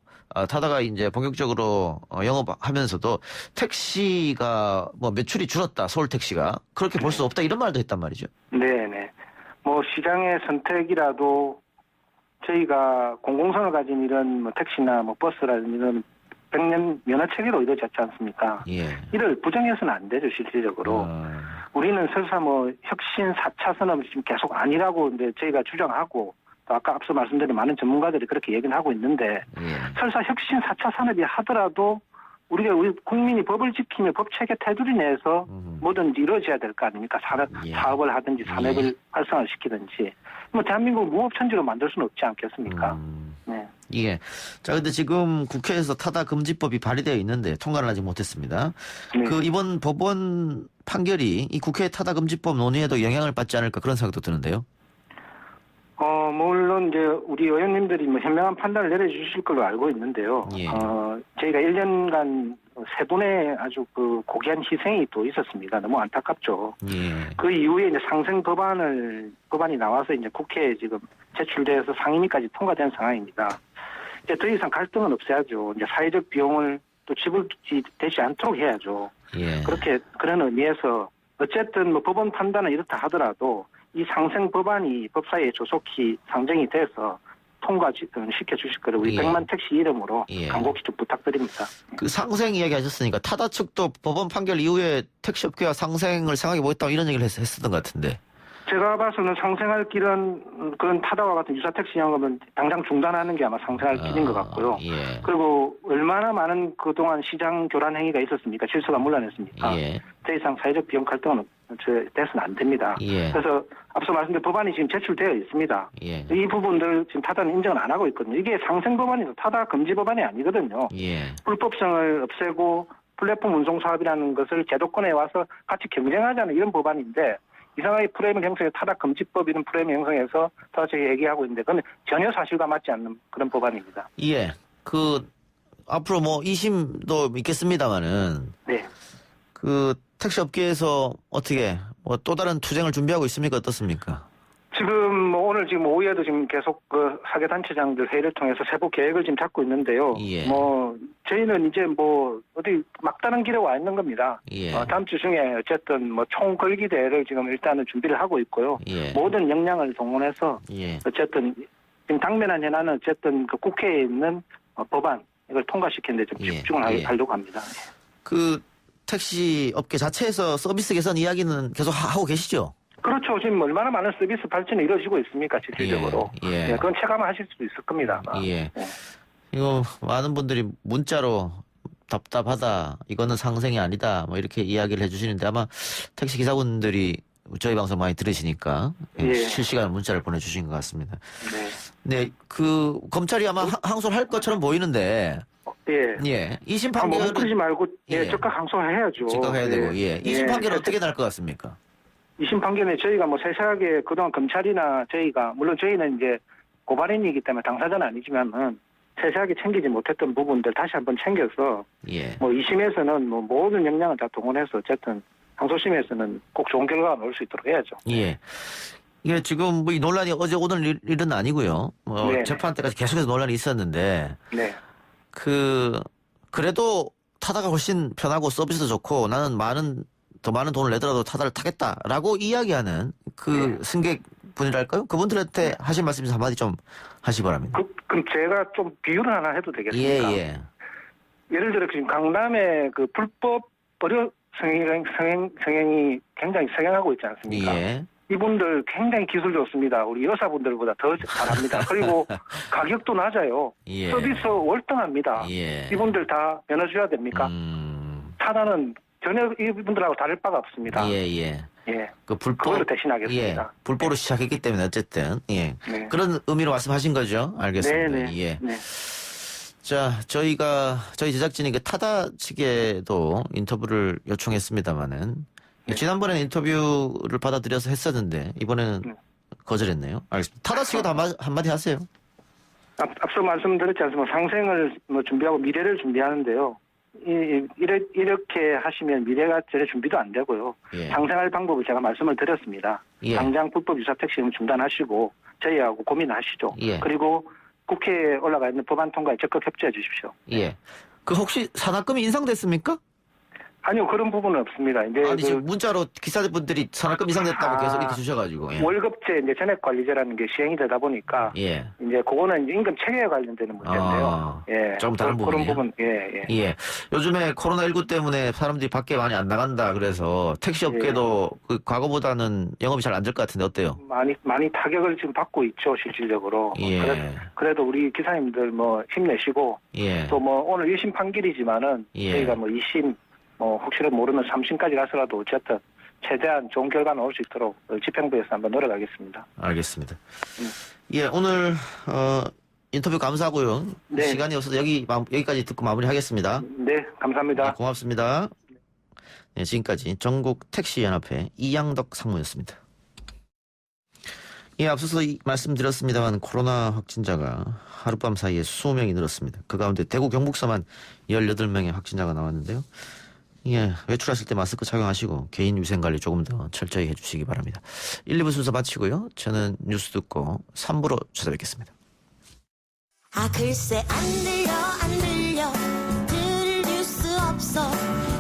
S3: 타다가 이제 본격적으로 영업하면서도 택시가 매출이 줄었다. 서울 택시가 그렇게 볼 수 없다. 이런 말도 했단 말이죠.
S14: 네네. 시장의 선택이라도 저희가 공공선을 가진 이런 택시나 버스라든 이런 100년 면허체계로 이루어졌지 않습니까?
S3: 예.
S14: 이를 부정해서는 안 되죠, 실질적으로. 우리는 설사 혁신 4차 산업이 지금 계속 아니라고 이제 저희가 주장하고 또 아까 앞서 말씀드린 많은 전문가들이 그렇게 얘기는 하고 있는데 설사 혁신 4차 산업이 하더라도 우리 국민이 법을 지키며 법체계 테두리 내에서 뭐든지 이루어져야 될 거 아닙니까? 사업을 하든지 산업을 활성화시키든지. 대한민국 무업천지로 만들 수는 없지 않겠습니까? 네.
S3: 예. 자, 근데 지금 국회에서 타다 금지법이 발의되어 있는데 통과를 아직 못했습니다.
S14: 네.
S3: 이번 법원 판결이 이 국회 타다 금지법 논의에도 영향을 받지 않을까 그런 생각도 드는데요.
S14: 물론 이제 우리 의원님들이 현명한 판단을 내려주실 걸로 알고 있는데요.
S3: 예.
S14: 저희가 1년간 세 분의 아주 그 고귀한 희생이 또 있었습니다. 너무 안타깝죠.
S3: 예.
S14: 그 이후에 이제 상생 법안이 나와서 이제 국회에 지금 제출돼서 상임위까지 통과된 상황입니다. 이제 더 이상 갈등은 없애야죠. 이제 사회적 비용을 또 지불되지 않도록 해야죠.
S3: 예.
S14: 그런 의미에서 어쨌든 뭐 법원 판단은 이렇다 하더라도 이 상생 법안이 법사위에 조속히 상정이 돼서 통과 시켜주실 거를 우리
S3: 예.
S14: 백만 택시 이름으로
S3: 예.
S14: 간곡히 좀 부탁드립니다.
S3: 그 상생 이야기 하셨으니까 타다 측도 법원 판결 이후에 택시업계와 상생을 생각해 보겠다 이런 얘기를 했었던 것 같은데.
S14: 제가 봐서는 상생할 길은 그런 타다와 같은 유사 택시 영업은 당장 중단하는 게 아마 상생할 길인 것 같고요.
S3: 예.
S14: 그리고 얼마나 많은 그동안 시장 교란 행위가 있었습니까? 질서가 문란했습니까?
S3: 예.
S14: 더 이상 사회적 비용 갈등은 돼서는 안 됩니다.
S3: 예.
S14: 그래서 앞서 말씀드린 법안이 지금 제출되어 있습니다.
S3: 예.
S14: 이 부분들 지금 타다는 인정을 안 하고 있거든요. 이게 상생 법안이죠. 타다 금지 법안이 아니거든요.
S3: 예.
S14: 불법성을 없애고 플랫폼 운송 사업이라는 것을 제도권에 와서 같이 경쟁하자는 이런 법안인데 이상하게 프레임을 형성해 타다 금지법 이런 프레임을 형성해서 타다 측이 얘기하고 있는데 그건 전혀 사실과 맞지 않는 그런 법안입니다.
S3: 예. 앞으로 뭐 2심도 있겠습니다만은.
S14: 네.
S3: 택시업계에서 어떻게 또 다른 투쟁을 준비하고 있습니까? 어떻습니까?
S14: 지금 오늘 오후에도 지금 계속 그 사계단체장들 회의를 통해서 세부 계획을 지금 잡고 있는데요.
S3: 예.
S14: 저희는 이제 어디 막다른 길에 와 있는 겁니다.
S3: 예.
S14: 다음 주 중에 어쨌든 총 걸기 대회를 지금 일단은 준비를 하고 있고요.
S3: 예.
S14: 모든 역량을 동원해서
S3: 예.
S14: 어쨌든 지금 당면한 현안은 어쨌든 그 국회에 있는 법안 이걸 통과시키는데 좀 집중을 하려고 합니다.
S3: 택시 업계 자체에서 서비스 개선 이야기는 계속 하고 계시죠?
S14: 그렇죠. 지금 얼마나 많은 서비스 발전이 이루어지고 있습니까, 실질적으로.
S3: 예.
S14: 그건 체감하실 수도 있을 겁니다.
S3: 예. 이거 많은 분들이 문자로 답답하다, 이거는 상생이 아니다, 이렇게 이야기를 해주시는데 아마 택시 기사분들이 저희 방송 많이 들으시니까 실시간 문자를 보내주신 것 같습니다. 네. 검찰이 아마 항소를 할 것처럼 보이는데. 예. 2심 판결은
S14: 멈추지 말고 즉각 항소해야죠.
S3: 즉각 해야 되고. 2심 판결은 어떻게 날 것 같습니까?
S14: 2심 판결에 저희가 세세하게 그동안 검찰이나 저희가 물론 저희는 이제 고발인이기 때문에 당사자는 아니지만은 세세하게 챙기지 못했던 부분들 다시 한번 챙겨서 2심에서는 모든 역량을 다 동원해서 어쨌든 항소심에서는 꼭 좋은 결과가 나올 수 있도록 해야죠.
S3: 예. 이게 지금 이 논란이 어제 오늘 일은 아니고요. 재판 때까지 계속해서 논란이 있었는데.
S14: 네.
S3: 그래도 타다가 훨씬 편하고 서비스도 좋고 나는 더 많은 돈을 내더라도 타다를 타겠다라고 이야기하는 승객분이랄까요? 그분들한테 하실 말씀 좀 한마디 좀 하시기 바랍니다.
S14: 그럼 제가 좀 비유를 하나 해도 되겠습니까? 예를 들어 지금 강남에 불법 의료 성행이 굉장히 성행하고 있지 않습니까? 이분들 굉장히 기술 좋습니다. 우리 여사분들보다 더 잘합니다. 그리고 가격도 낮아요. 서비스 월등합니다. 이분들 다 면허줘야 됩니까? 타다는 전혀 이분들하고 다를 바가 없습니다. 그걸로 대신하겠습니다.
S3: 불법으로 시작했기 때문에 어쨌든 그런 의미로 말씀하신 거죠. 알겠습니다. 자, 저희 제작진이 타다 측에도 인터뷰를 요청했습니다만은 지난번에는 인터뷰를 받아들여서 했었는데 이번에는 거절했네요. 알겠습니다. 타다 측에도 한마디 하세요.
S14: 앞서 말씀드렸지 않습니까? 상생을 준비하고 미래를 준비하는데요. 이렇게 하시면 미래가 전혀 준비도 안 되고요. 상생할 방법을 제가 말씀을 드렸습니다. 당장 불법 유사 택시는 중단하시고 저희하고 고민하시죠. 그리고 국회에 올라가 있는 법안 통과에 적극 협조해 주십시오.
S3: 혹시 산학금이 인상됐습니까?
S14: 아니요, 그런 부분은 없습니다.
S3: 지금 문자로 기사분들이 산학금 인상됐다고 계속 이렇게 주셔가지고.
S14: 월급제 전액관리제라는 게 시행이 되다 보니까. 이제 그거는 임금 체계에 관련되는 문제인데요.
S3: 조금 다른 부분이에요.
S14: 그런 부분,
S3: 요즘에 코로나19 때문에 사람들이 밖에 많이 안 나간다 그래서 택시 업계도 과거보다는 영업이 잘 안 될 것 같은데 어때요?
S14: 많이 타격을 지금 받고 있죠, 실질적으로. 그래도 우리 기사님들 힘내시고. 또 오늘 1심 판결이지만은 저희가 2심 혹시라도 모르면 3심까지 가서라도 어쨌든 최대한 좋은 결과 나올 수 있도록 집행부에서 한번 노력하겠습니다.
S3: 알겠습니다. 오늘 인터뷰 감사하고요. 시간이 없어서 여기까지 듣고 마무리하겠습니다.
S14: 네, 감사합니다.
S3: 고맙습니다. 지금까지 전국 택시연합회 이양덕 상무였습니다. 예, 앞서서 말씀드렸습니다만 코로나 확진자가 하룻밤 사이에 20명이 늘었습니다. 그 가운데 대구 경북서만 18명의 확진자가 나왔는데요. 예, 외출하실 때 마스크 착용하시고 개인 위생관리 조금 더 철저히 해주시기 바랍니다. 1, 2부 순서 마치고요. 저는 뉴스 듣고 3부로 찾아뵙겠습니다.
S15: 아 글쎄 안 들려 들을 뉴스 없어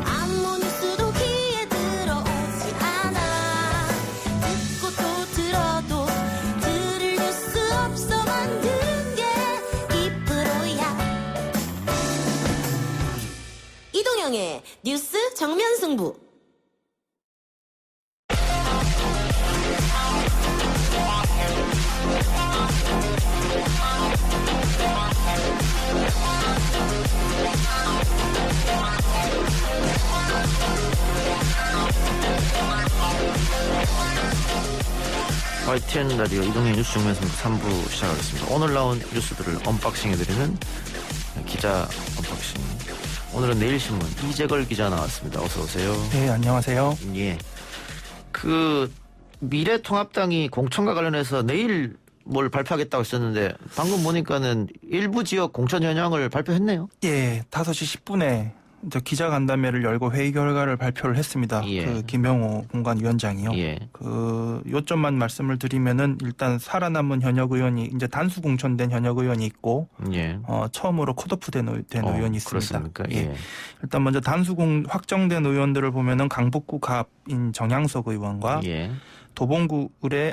S15: 아무 뉴스도 귀에 들어오지 않아 듣고 또 들어도 들을 뉴스 없어 만든 게 이 프로야 이동영의 뉴스 정면 승부.
S3: YTN 라디오 이동의 뉴스 정면 승부 3부 시작하겠습니다. 오늘 나온 뉴스들을 언박싱해드리는 기자 언박싱. 오늘은 내일신문 이재걸 기자 나왔습니다. 어서 오세요.
S16: 네, 안녕하세요.
S3: 예. 그 미래통합당이 공천과 관련해서 내일 뭘 발표하겠다고 했었는데 방금 보니까는 일부 지역 공천 현황을 발표했네요.
S16: 예, 5시 10분에 기자간담회를 열고 회의 결과를 발표를 했습니다.
S3: 예.
S16: 그 김영호 공관위원장이요.
S3: 예.
S16: 그 요점만 말씀을 드리면은 일단 살아남은 현역 의원이 이제 단수 공천된 현역 의원이 있고,
S3: 예.
S16: 처음으로 컷오프된 의원이 있습니다.
S3: 그렇습니까?
S16: 예.
S3: 예.
S16: 일단 먼저 단수 확정된 의원들을 보면은 강북구 갑인 정양석 의원과
S3: 예.
S16: 도봉구 의뢰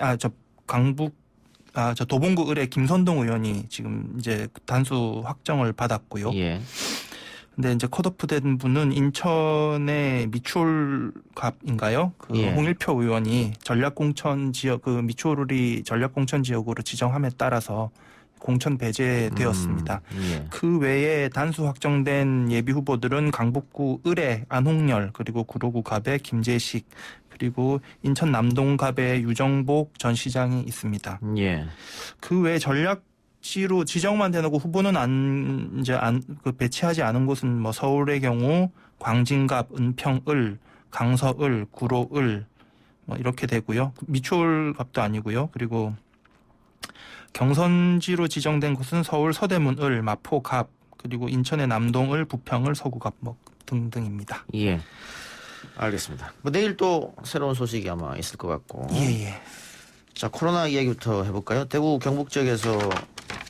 S16: 도봉구 의뢰 김선동 의원이 지금 이제 단수 확정을 받았고요.
S3: 예.
S16: 근데 이제 컷오프된 분은 인천의 미추홀갑인가요? 그
S3: 예.
S16: 홍일표 의원이 전략공천 지역, 그 미추홀이 전략공천 지역으로 지정함에 따라서 공천 배제되었습니다.
S3: 예.
S16: 그 외에 단수 확정된 예비 후보들은 강북구 을의 안홍열, 그리고 구로구 갑의 김재식, 그리고 인천 남동갑의 유정복 전 시장이 있습니다.
S3: 예.
S16: 그 외에 전략지로 지정만 되놓고 후보는 배치하지 않은 곳은 뭐 서울의 경우 광진갑, 은평을, 강서을, 구로을 뭐 이렇게 되고요. 미추홀갑도 아니고요. 그리고 경선지로 지정된 곳은 서울 서대문을, 마포갑, 그리고 인천의 남동을, 부평을, 서구갑 뭐 등등입니다.
S3: 예. 알겠습니다. 뭐 내일 또 새로운 소식이 아마 있을 것 같고.
S16: 예.
S3: 자, 코로나 이야기부터 해볼까요? 대구 경북 지역에서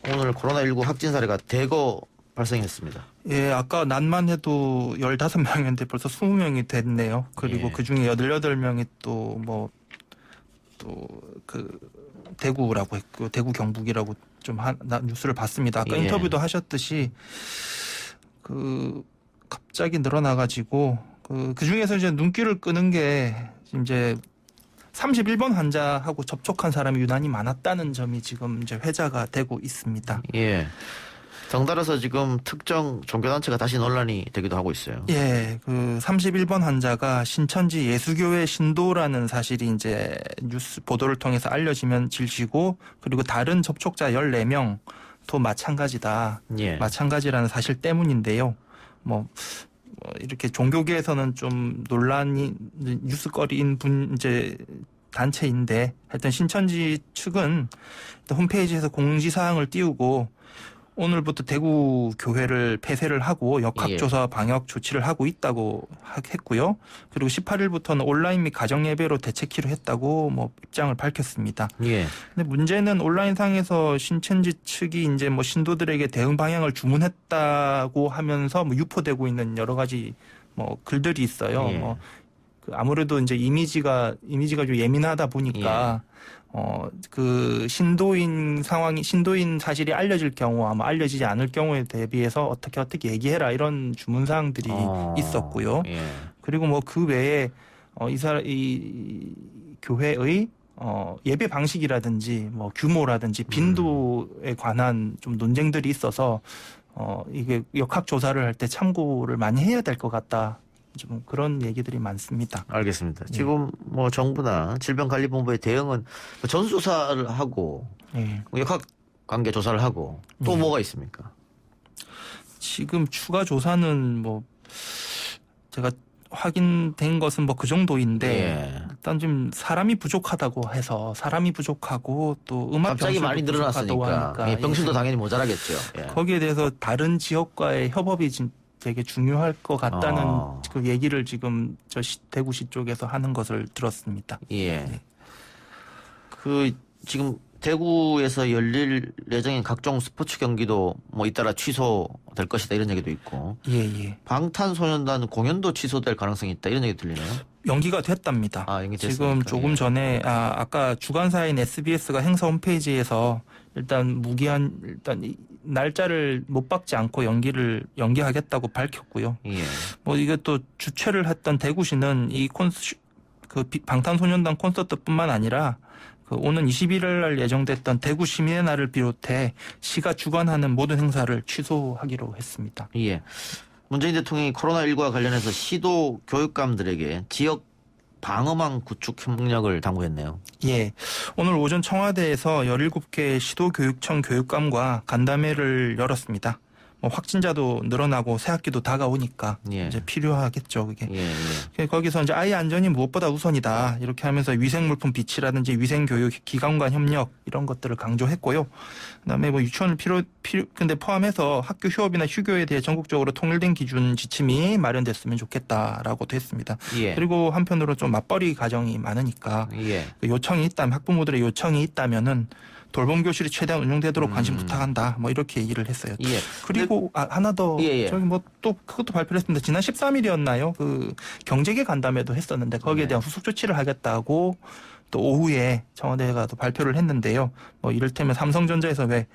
S3: 오늘 코로나19 확진 사례가 대거 발생했습니다.
S16: 예, 아까 낮만 해도 15명인데 벌써 20명이 됐네요. 그리고
S3: 예.
S16: 그중에 18명이 대구라고 했고, 대구 경북이라고 좀 뉴스를 봤습니다. 아까
S3: 예.
S16: 인터뷰도 하셨듯이 갑자기 늘어나가지고 그 중에서 이제 눈길을 끄는 게 이제 31번 환자하고 접촉한 사람이 유난히 많았다는 점이 지금 이제 회자가 되고 있습니다.
S3: 예. 덩달아서 지금 특정 종교단체가 다시 논란이 되기도 하고 있어요.
S16: 예, 그 31번 환자가 신천지 예수교회 신도라는 사실이 이제 뉴스 보도를 통해서 알려지면 질시고, 그리고 다른 접촉자 14명도 마찬가지다.
S3: 예.
S16: 마찬가지라는 사실 때문인데요. 이렇게 종교계에서는 좀 논란이 뉴스거리인 단체인데, 하여튼 신천지 측은 홈페이지에서 공지사항을 띄우고 오늘부터 대구 교회를 폐쇄를 하고 역학조사 방역 조치를 하고 있다고 했고요. 그리고 18일부터는 온라인 및 가정예배로 대체키로 했다고 입장을 밝혔습니다.
S3: 예.
S16: 근데 문제는 온라인상에서 신천지 측이 이제 신도들에게 대응 방향을 주문했다고 하면서 유포되고 있는 여러 가지 글들이 있어요.
S3: 예.
S16: 아무래도 이제 이미지가 좀 예민하다 보니까 그 신도인 사실이 알려질 경우, 아마 알려지지 않을 경우에 대비해서 어떻게 얘기해라, 이런 주문사항들이 있었고요.
S3: 예.
S16: 그리고 그 외에 이 교회의 예배 방식이라든지 규모라든지 빈도에 관한 좀 논쟁들이 있어서 이게 역학조사를 할 때 참고를 많이 해야 될 것 같다. 좀 그런 얘기들이 많습니다.
S3: 알겠습니다. 지금 정부나 질병관리본부의 대응은 전수조사를 하고 역학관계 조사를 하고 또 뭐가 있습니까?
S16: 지금 추가 조사는 제가 확인된 것은 뭐 그 정도인데
S3: 예.
S16: 일단 좀 사람이 부족하다고 해서 사람이 부족하고 또 음압
S3: 갑자기 많이 늘어났으니까 예, 병실도 당연히 모자라겠죠. 예.
S16: 거기에 대해서 다른 지역과의 협업이 되게 중요할 것 같다는 그 얘기를 지금 대구시 쪽에서 하는 것을 들었습니다.
S3: 예.
S16: 네.
S3: 그 지금 대구에서 열릴 예정인 각종 스포츠 경기도 뭐 잇따라 취소될 것이다 이런 얘기도 있고.
S16: 예.
S3: 방탄소년단 공연도 취소될 가능성이 있다 이런 얘기 들리네요.
S16: 연기가 됐답니다. 지금 조금 전에 아까 주간사인 SBS가 행사 홈페이지에서 일단 날짜를 못 박지 않고 연기하겠다고 밝혔고요.
S3: 예.
S16: 뭐 이게 또 주최를 했던 대구시는 그 방탄소년단 콘서트뿐만 아니라 그 오는 21일 날 예정됐던 대구 시민의 날을 비롯해 시가 주관하는 모든 행사를 취소하기로 했습니다.
S3: 예. 문재인 대통령이 코로나19와 관련해서 시도 교육감들에게 지역 방어망 구축 협력을 당부했네요.
S16: 예. 오늘 오전 청와대에서 17개 시도교육청 교육감과 간담회를 열었습니다. 뭐 확진자도 늘어나고 새학기도 다가오니까 이제 필요하겠죠, 그게. 거기서 이제 아이 안전이 무엇보다 우선이다. 이렇게 하면서 위생물품 비치라든지 위생교육, 기관 간 협력 이런 것들을 강조했고요. 그다음에 뭐 유치원을 근데 포함해서 학교 휴업이나 휴교에 대해 전국적으로 통일된 기준 지침이 마련됐으면 좋겠다라고도 했습니다. 그리고 한편으로 좀 맞벌이 가정이 많으니까 그 요청이 있다면 학부모들의 요청이 있다면은 돌봄 교실이 최대한 운영되도록 관심 부탁한다. 뭐 이렇게 얘기를 했어요. 그리고 하나 더 저기 뭐 또 그것도 발표를 했습니다. 지난 13일이었나요? 그 경제계 간담회도 했었는데 거기에 대한 후속 조치를 하겠다고 또 오후에 청와대가 또 발표를 했는데요. 뭐 이를테면 삼성전자에서 왜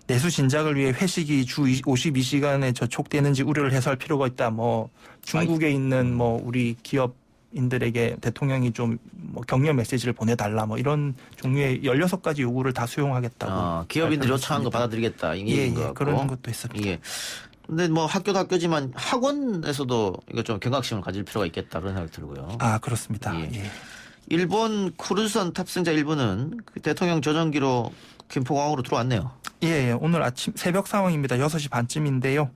S16: 내수 진작을 위해 회식이 주 52시간에 저촉되는지 우려를 해소할 필요가 있다. 뭐 중국에 있는 뭐 우리 기업인들에게 대통령이 좀 뭐 격려 메시지를 보내달라 뭐 이런 종류의 16가지 요구를 다 수용하겠다고.
S3: 기업인들이 요청한 거 받아들이겠다. 이
S16: 그런 것도 있습니다.
S3: 예. 근데 뭐 학교도 학교지만 학원에서도 이거 좀 경각심을 가질 필요가 있겠다 그런 생각이 들고요.
S16: 그렇습니다.
S3: 일본 크루즈선 탑승자 일부는 그 대통령 저정기로 김포공항으로 들어왔네요.
S16: 오늘 아침 새벽 상황입니다. 6시 반쯤인데요.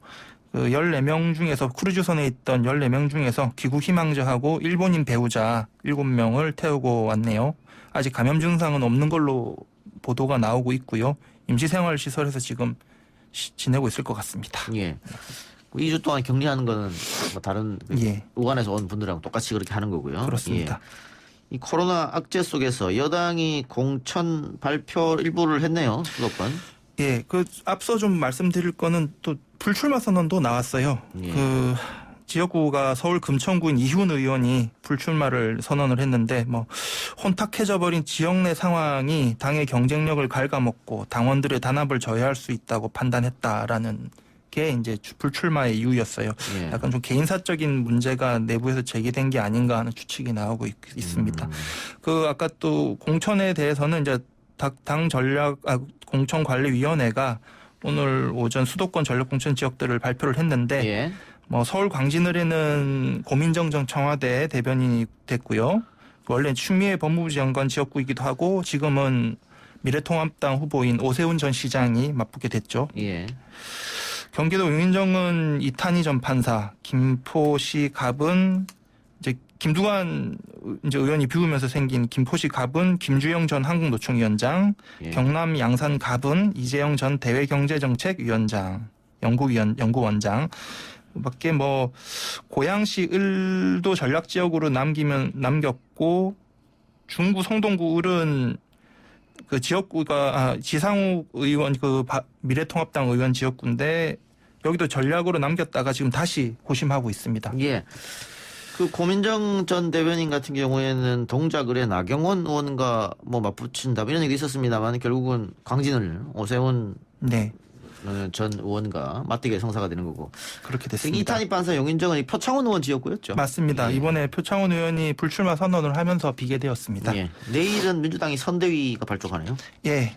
S16: 그 14명 중에서 크루즈선에 있던 14명 중에서 귀국 희망자하고 일본인 배우자 7명을 태우고 왔네요. 아직 감염 증상은 없는 걸로 보도가 나오고 있고요. 임시생활시설에서 지금 지내고 있을 것 같습니다.
S3: 2주 동안 격리하는 거는 뭐 다른 우한에서 온 분들하고 똑같이 그렇게 하는 거고요.
S16: 그렇습니다.
S3: 이 코로나 악재 속에서 여당이 공천 발표 일부를 했네요. 수도권.
S16: 그 앞서 좀 말씀드릴 거는 또 불출마 선언도 나왔어요. 그 지역구가 서울 금천구인 이훈 의원이 불출마를 선언을 했는데 뭐 혼탁해져 버린 지역 내 상황이 당의 경쟁력을 갉아먹고 당원들의 단합을 저해할 수 있다고 판단했다라는 게 이제 불출마의 이유였어요. 약간 좀 개인사적인 문제가 내부에서 제기된 게 아닌가 하는 추측이 나오고 있습니다. 그 아까 또 공천에 대해서는 이제 당 공천관리위원회가 오늘 오전 수도권 전력공천 지역들을 발표를 했는데 뭐 서울 광진을에는 고민정 전 청와대 대변인이 됐고요. 원래 추미애 법무부 장관 지역구이기도 하고 지금은 미래통합당 후보인 오세훈 전 시장이 맞붙게 됐죠. 경기도 용인정은 이탄희 전 판사, 김포시 갑은 이제 김두관 이제 의원이 비우면서 생긴 김포시 갑은 김주영 전 한국노총위원장, 경남 양산 갑은 이재영 전 대외경제정책위원장, 연구원장. 밖에 뭐 고양시 을도 전략지역으로 남겼고 중구 성동구 을은 그 지역구가 지상욱 의원 그 미래통합당 의원 지역구인데 여기도 전략으로 남겼다가 지금 다시 고심하고 있습니다.
S3: 그 고민정 전 대변인 같은 경우에는 동작을에 나경원 의원과 뭐 맞붙인다 이런 얘기 있었습니다만 결국은 광진을 오세훈 전 의원과 맞대결 성사가 되는 거고.
S16: 그렇게 됐습니다.
S3: 이탄희 판사 용인정은 표창원 의원 지역구였죠.
S16: 맞습니다. 이번에 표창원 의원이 불출마 선언을 하면서 비게 되었습니다.
S3: 내일은 민주당이 선대위가 발족하네요.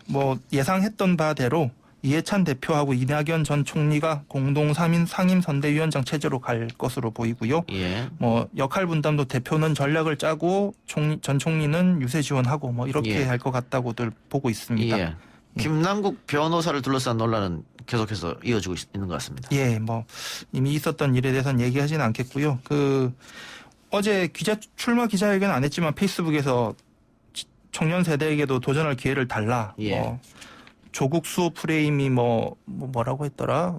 S16: 뭐 예상했던 바대로 이해찬 대표하고 이낙연 전 총리가 공동 상임 선대위원장 체제로 갈 것으로 보이고요. 뭐 역할 분담도 대표는 전략을 짜고 전 총리는 유세 지원하고 뭐 이렇게 할 것 같다고들 보고 있습니다.
S3: 김남국 변호사를 둘러싼 논란은 계속해서 이어지고 있는 것 같습니다.
S16: 뭐 이미 있었던 일에 대해서는 얘기하지는 않겠고요. 그 어제 출마 기자회견 안 했지만 페이스북에서 청년 세대에게도 도전할 기회를 달라.
S3: 예.
S16: 조국 수호 프레임이 뭐라고 했더라.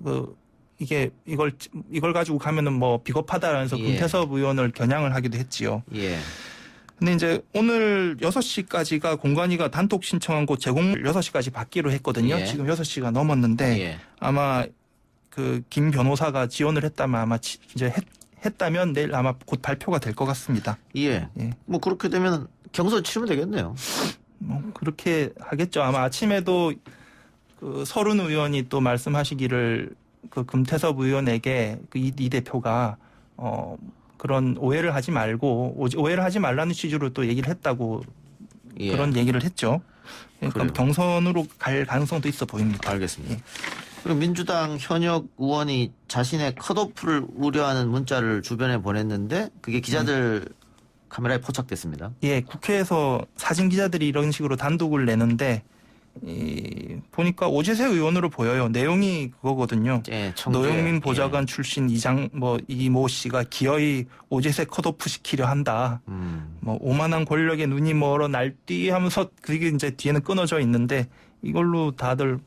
S16: 이걸 가지고 가면은 비겁하다라면서 금태섭 의원을 겨냥을 하기도 했지요.
S3: 예.
S16: 근데 이제 오늘 6시까지가 공관위가 단독 신청한 곳 제공물 6시까지 받기로 했거든요.
S3: 예.
S16: 지금 6시가 넘었는데
S3: 예.
S16: 아마 김 변호사가 지원을 했다면 아마 이제 했다면 내일 아마 곧 발표가 될 것 같습니다.
S3: 예. 뭐 그렇게 되면 경선 치르면 되겠네요.
S16: 그렇게 하겠죠. 아마 아침에도 서른 의원이 또 말씀하시기를 금태섭 의원에게 이 대표가 그런 오해를 하지 말라는 취지로 또 얘기를 했다고 그런 얘기를 했죠. 그러니까 그래요. 경선으로 갈 가능성도 있어 보입니다.
S3: 알겠습니다. 그리고 민주당 현역 의원이 자신의 컷오프를 우려하는 문자를 주변에 보냈는데 그게 기자들 카메라에 포착됐습니다.
S16: 예, 국회에서 사진 기자들이 이런 식으로 단독을 내는데 보니까 오재세 의원으로 보여요. 내용이 그거거든요.
S3: 예,
S16: 노영민 보좌관 출신 이모 씨가 기어이 오재세 컷오프 시키려 한다. 오만한 권력에 눈이 멀어 날뛰 하면서 그게 이제 뒤에는 끊어져 있는데 이걸로 다들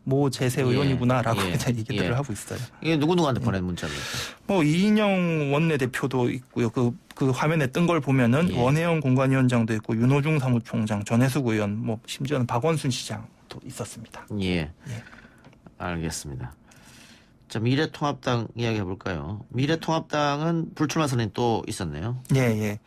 S16: 모 재세 의원이구나라고 얘기들을 하고 있어요.
S3: 이게 누구한테 보낸 문자입니까?
S16: 이인영 원내대표도 있고요. 그 화면에 뜬 걸 보면은 원혜영 공관위원장도 있고 윤호중 사무총장, 전해숙 의원, 심지어는 박원순 시장도 있었습니다.
S3: 예. 알겠습니다. 자, 미래통합당 이야기 해볼까요? 미래통합당은 불출마 선언이 또 있었네요.
S16: 예.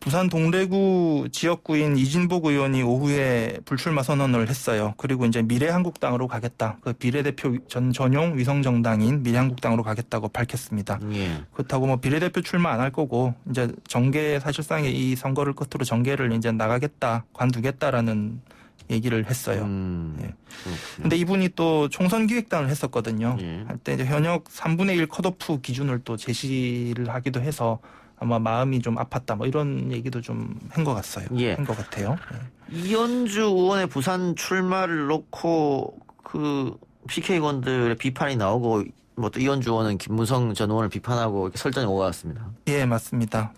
S16: 부산 동래구 지역구인 이진복 의원이 오후에 불출마 선언을 했어요. 그리고 이제 미래한국당으로 가겠다. 비례대표 전용 위성정당인 미래한국당으로 가겠다고 밝혔습니다.
S3: 예.
S16: 그렇다고 비례대표 출마 안 할 거고 이제 사실상 이 선거를 끝으로 정계를 이제 나가겠다, 관두겠다라는 얘기를 했어요. 근데 이분이 또 총선 기획단을 했었거든요. 할 때 이제 현역 3분의 1 컷오프 기준을 또 제시를 하기도 해서 아마 마음이 좀 아팠다. 이런 얘기도 좀 한 것 같아요.
S3: 이현주 의원의 부산 출마를 놓고 PK 의원들의 비판이 나오고 또 이현주 의원은 김무성 전 의원을 비판하고 이렇게 설전이 오갔습니다.
S16: 예, 맞습니다.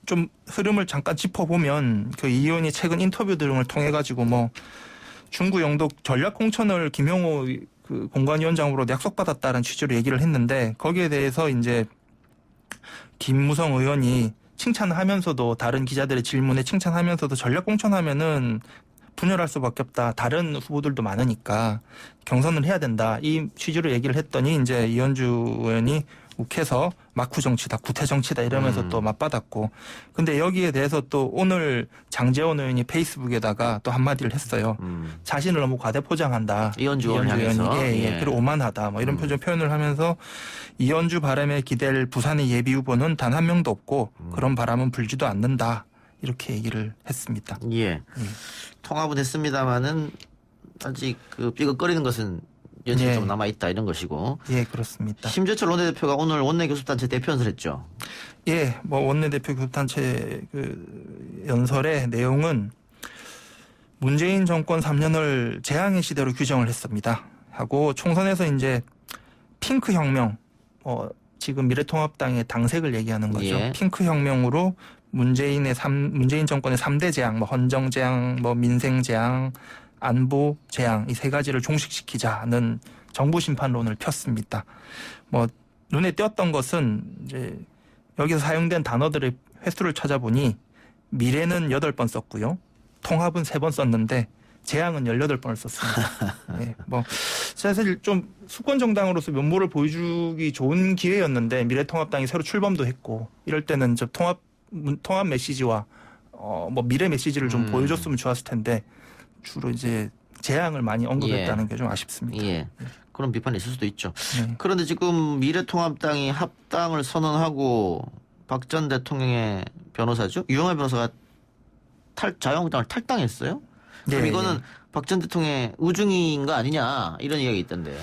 S16: 좀 흐름을 잠깐 짚어보면 이 의원이 최근 인터뷰 등을 통해 가지고 중구 영덕 전략 공천을 김용호 공관위원장으로 약속받았다는 취지로 얘기를 했는데 거기에 대해서 이제 김무성 의원이 칭찬하면서도 다른 기자들의 질문에 칭찬하면서도 전략 공천하면은 분열할 수밖에 없다. 다른 후보들도 많으니까 경선을 해야 된다. 이 취지로 얘기를 했더니 이제 이현주 의원이 욱해서 막후 정치다, 구태 정치다 이러면서 또 맞받았고. 근데 여기에 대해서 또 오늘 장제원 의원이 페이스북에다가 또 한마디를 했어요. 자신을 너무 과대포장한다.
S3: 이현주 의원이.
S16: 그리고 오만하다. 이런 표현을 하면서 이현주 바람에 기댈 부산의 예비 후보는 단 한 명도 없고 그런 바람은 불지도 않는다. 이렇게 얘기를 했습니다.
S3: 통합은 했습니다마는 아직 삐걱거리는 것은 연식이 좀 남아있다 이런 것이고.
S16: 예, 그렇습니다.
S3: 심재철 원내대표가 오늘 원내교섭단체 대표 연설했죠.
S16: 예, 원내대표 교섭단체 연설의 내용은 문재인 정권 3년을 재앙의 시대로 규정을 했습니다. 하고 총선에서 이제 핑크 혁명, 지금 미래통합당의 당색을 얘기하는 거죠. 핑크 혁명으로 문재인 정권의 3대 재앙, 헌정 재앙, 민생 재앙, 안보 재앙 이 세 가지를 종식시키자는 정부 심판론을 폈습니다. 눈에 띄었던 것은 이제 여기서 사용된 단어들의 횟수를 찾아보니 미래는 8번 썼고요. 통합은 3번 썼는데 재앙은 18번을 썼습니다. 사실 좀 수권 정당으로서 면모를 보여주기 좋은 기회였는데 미래통합당이 새로 출범도 했고 이럴 때는 통합 메시지와 미래 메시지를 좀 보여줬으면 좋았을 텐데 주로 이제 재앙을 많이 언급했다는 게 좀 아쉽습니다.
S3: 예. 그런 비판이 있을 수도 있죠. 그런데 지금 미래통합당이 합당을 선언하고 박 전 대통령의 변호사죠. 유영하 변호사가 자유한국당을 탈당했어요. 그럼 이거는 박 전 대통령의 우중인 거 아니냐 이런 이야기가 있던데.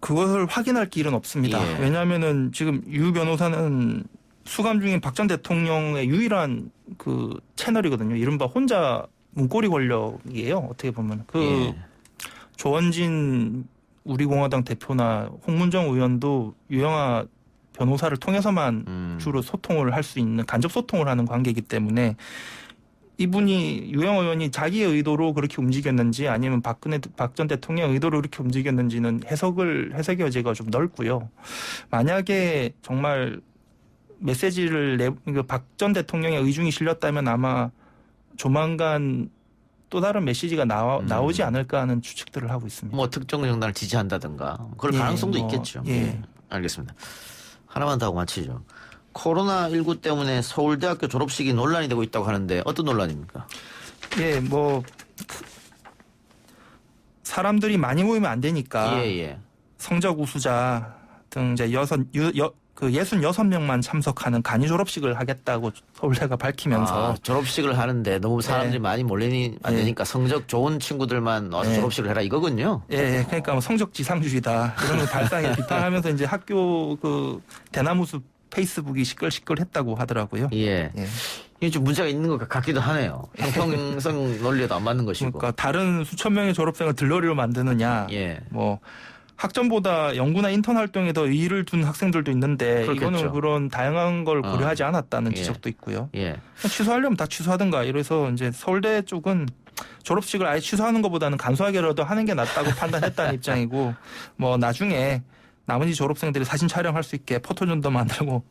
S16: 그것을 확인할 길은 없습니다. 왜냐하면은 지금 유 변호사는 수감 중인 박 전 대통령의 유일한 채널이거든요. 이른바 혼자 문고리 권력이에요. 어떻게 보면 조원진 우리공화당 대표나 홍문정 의원도 유영하 변호사를 통해서만 주로 소통을 할 수 있는 간접 소통을 하는 관계이기 때문에 이분이 유영호 의원이 자기의 의도로 그렇게 움직였는지 아니면 박 전 대통령의 의도로 그렇게 움직였는지는 해석의 여지가 좀 넓고요. 만약에 정말 메시지를 박 전 대통령의 의중이 실렸다면 아마 조만간 또 다른 메시지가 나오지 않을까 하는 추측들을 하고 있습니다.
S3: 뭐 특정 정당을 지지한다든가 그럴 가능성도 있겠죠. 예. 알겠습니다. 하나만 더 하고 마치죠. 코로나19 때문에 서울대학교 졸업식이 논란이 되고 있다고 하는데 어떤 논란입니까?
S16: 예, 뭐 사람들이 많이 모이면 안 되니까 성적 우수자 등 이제 66명만 참석하는 간이 졸업식을 하겠다고 서울대가 밝히면서
S3: 졸업식을 하는데 너무 사람들이 많이 몰리면 안 되니까 성적 좋은 친구들만 와서 졸업식을 해라 이거군요.
S16: 예, 그러니까 뭐 성적 지상주의다 이런 걸 발상에 비판하면서 이제 학교 그 대나무숲 페이스북이 시끌시끌했다고 하더라고요.
S3: 예. 이게 좀 문제가 있는 것 같기도 하네요. 형평성 논리에도 안 맞는 것이고.
S16: 그러니까 다른 수천 명의 졸업생을 들러리로 만드느냐. 뭐 학점보다 연구나 인턴 활동에 더 의의를 둔 학생들도 있는데 그렇겠죠. 이거는 그런 다양한 걸 고려하지 않았다는 지적도 있고요. 취소하려면 다 취소하든가 이래서 이제 서울대 쪽은 졸업식을 아예 취소하는 것보다는 간소하게라도 하는 게 낫다고 판단했다는 입장이고 뭐 나중에 나머지 졸업생들이 사진 촬영할 수 있게 포토존도 만들고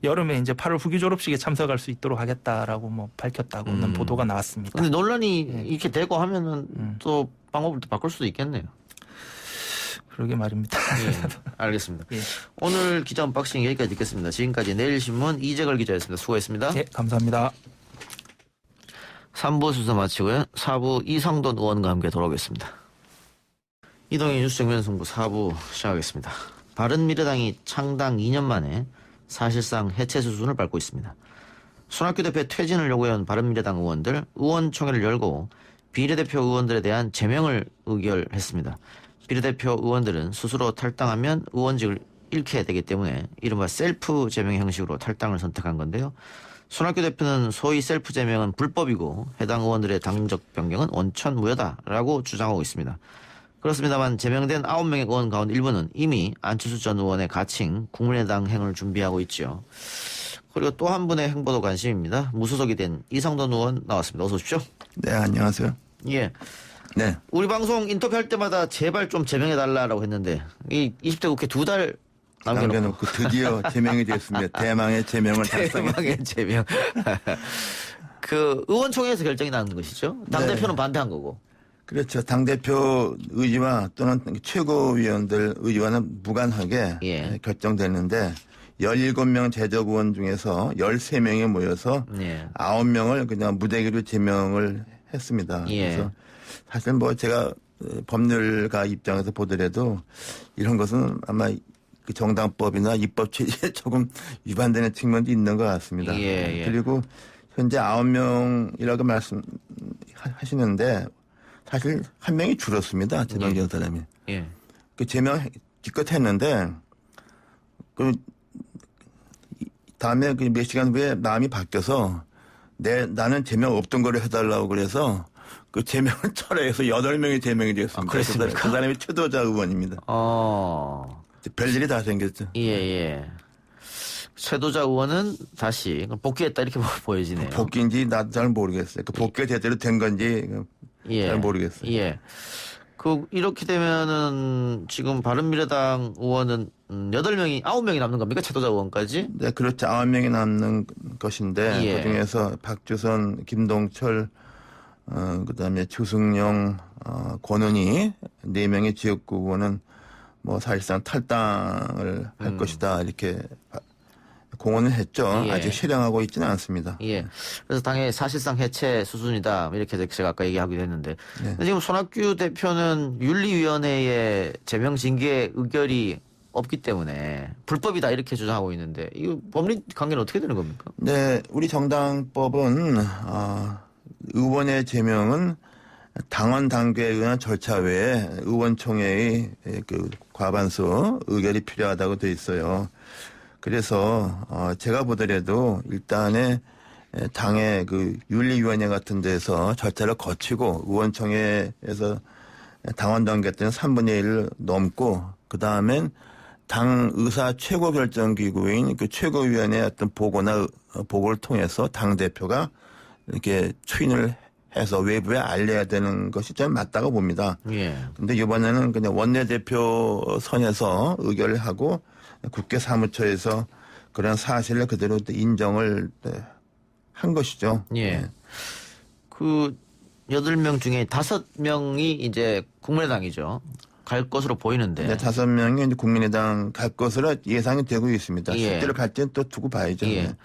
S16: 여름에 이제 8월 후기 졸업식에 참석할 수 있도록 하겠다라고 뭐 밝혔다고는 보도가 나왔습니다.
S3: 근데 논란이 이렇게 되고 하면은 또 방법을 또 바꿀 수도 있겠네요.
S16: 그러게 말입니다.
S3: 알겠습니다. 오늘 기자 언박싱 여기까지 듣겠습니다. 지금까지 내일신문 이재걸 기자였습니다. 수고했습니다.
S16: 감사합니다.
S3: 3부 순서 마치고요. 4부 이상돈 의원과 함께 돌아오겠습니다. 이동희 뉴스 정면 승부 4부 시작하겠습니다. 바른미래당이 창당 2년 만에 사실상 해체 수순을 밟고 있습니다. 손학규 대표의 퇴진을 요구해온 바른미래당 의원들 의원총회를 열고 비례대표 의원들에 대한 제명을 의결했습니다. 비례대표 의원들은 스스로 탈당하면 의원직을 잃게 되기 때문에 이른바 셀프 제명 형식으로 탈당을 선택한 건데요. 손학규 대표는 소위 셀프 제명은 불법이고 해당 의원들의 당적 변경은 원천무효다라고 주장하고 있습니다. 그렇습니다만 제명된 9명의 의원 가운데 일부는 이미 안철수 전 의원의 가칭 국민의당 행을 준비하고 있죠. 그리고 또 한 분의 행보도 관심입니다. 무소속이 된 이상돈 의원 나왔습니다. 어서 오십시오.
S17: 네, 안녕하세요.
S3: 예.
S17: 네.
S3: 우리 방송 인터뷰할 때마다 제발 좀 제명해달라고 했는데 이 20대 국회 2달
S17: 남겨놓고 드디어 제명이 됐습니다. 대망의 제명을 달성했습니다.
S3: 대망의 제명. 그 의원총회에서 결정이 나는 것이죠. 당대표는 반대한 거고.
S17: 그렇죠. 당대표 의지와 또는 최고위원들 의지와는 무관하게 결정됐는데 17명 제적의원 중에서 13명이 모여서 9명을 그냥 무대기로 제명을 했습니다. 그래서 사실 뭐 제가 법률가 입장에서 보더라도 이런 것은 아마 그 정당법이나 입법 체제에 조금 위반되는 측면도 있는 것 같습니다. 그리고 현재 9명이라고 말씀하시는데 사실 한 명이 줄었습니다. 제명된 사람이. 그 제명 기껏 했는데 그 다음에 그 몇 시간 후에 마음이 바뀌어서 나는 제명 없던 거를 해달라고 그래서 그 제명을 철회해서 8명이 제명이 되었습니다.
S3: 그렇습니까?
S17: 그 사람이 최도자 의원입니다. 별일이 다 생겼죠.
S3: 최도자 의원은 다시 복귀했다 이렇게 보여지네요.
S17: 복귀인지 나도 잘 모르겠어요. 그 복귀가 제대로 된 건지 잘 모르겠어요.
S3: 이렇게 되면은 지금 바른미래당 의원은 9명이 남는 겁니까? 최도자 의원까지?
S17: 네, 그렇죠. 9명이 남는 것인데 그중에서 박주선, 김동철, 그다음에 주승용, 권은희 4명의 지역구 의원은 뭐 사실상 탈당을 할 것이다 이렇게 공언을 했죠. 아직 실행하고 있지는 않습니다.
S3: 그래서 당의 사실상 해체 수순이다 이렇게 제가 아까 얘기하기도 했는데 지금 손학규 대표는 윤리위원회의 제명 징계 의결이 없기 때문에 불법이다 이렇게 주장하고 있는데 이 법리 관계는 어떻게 되는 겁니까?
S17: 네, 우리 정당법은 의원의 제명은 당원 당규에 의한 절차 외에 의원총회의 그 과반수 의결이 필요하다고 돼 있어요. 그래서 제가 보더라도 일단은 당의 그 윤리위원회 같은 데서 절차를 거치고 의원총회에서 당원 당규 때는 3분의 1을 넘고 그 다음엔 당 의사 최고 결정 기구인 그 최고위원회 어떤 보고를 통해서 당 대표가 이렇게 추인을 해서 외부에 알려야 되는 것이 좀 맞다고 봅니다.
S3: 예.
S17: 근데 이번에는 그냥 원내대표 선에서 의결을 하고 국회 사무처에서 그런 사실을 그대로 인정을 한 것이죠.
S3: 예. 그 8명 중에 5명이 이제 국민의당이죠. 갈 것으로 보이는데.
S17: 네, 5명이 이제 국민의당 갈 것으로 예상이 되고 있습니다.
S3: 예.
S17: 실제로 갈지는 또 두고 봐야죠.
S3: 예.
S17: 네.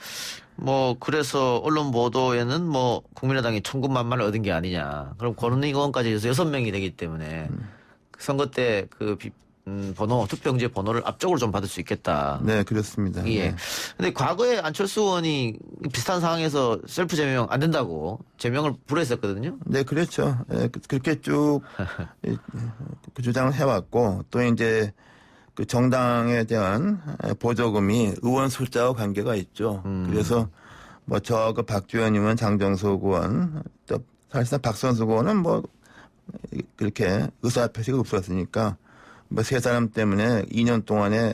S3: 뭐 그래서 언론 보도에는 뭐 국민의당이 천군만마를 얻은 게 아니냐. 그럼 권은희 의원까지 해서 6명이 되기 때문에 선거 때 그 투표용지 번호를 앞쪽으로 좀 받을 수 있겠다.
S17: 네, 그렇습니다.
S3: 예.
S17: 네.
S3: 근데 과거에 안철수 의원이 비슷한 상황에서 셀프 제명 안 된다고 제명을 불허했었거든요.
S17: 네, 그렇죠. 예, 그렇게 쭉 그 주장을 해왔고 또 이제 그 정당에 대한 보조금이 의원 숫자와 관계가 있죠. 그래서 뭐 저 그 박주현 의원, 장정석 의원, 또 사실상 박선수 의원은 뭐 그렇게 의사표시가 없었으니까 뭐 세 사람 때문에 2년 동안에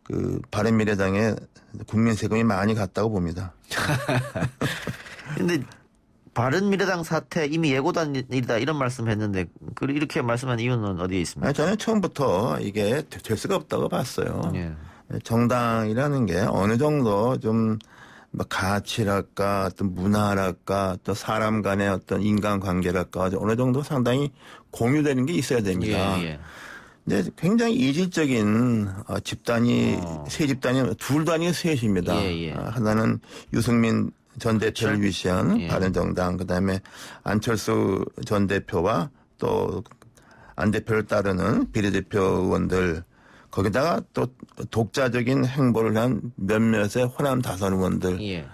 S17: 그 바른미래당에 국민 세금이 많이 갔다고 봅니다.
S3: 근데 바른미래당 사태 이미 예고된 일이다 이런 말씀했는데 이렇게 말씀한 이유는 어디에 있습니까?
S17: 저는 처음부터 이게 될 수가 없다고 봤어요.
S3: 예.
S17: 정당이라는 게 어느 정도 좀 뭐 가치랄까 어떤 문화랄까 또 사람 간의 어떤 인간관계랄까 어느 정도 상당히 공유되는 게 있어야 됩니다.
S3: 예, 예.
S17: 근데 굉장히 이질적인 집단이 세 집단이 둘도 아니고 셋입니다.
S3: 예, 예.
S17: 하나는 유승민 전 대표를
S3: 그렇죠?
S17: 위시한
S3: 예.
S17: 바른정당, 그다음에 안철수 전 대표와 또 안 대표를 따르는 비례대표 의원들, 거기다가 또 독자적인 행보를 한 몇몇의 호남 다선 의원들.
S3: 예.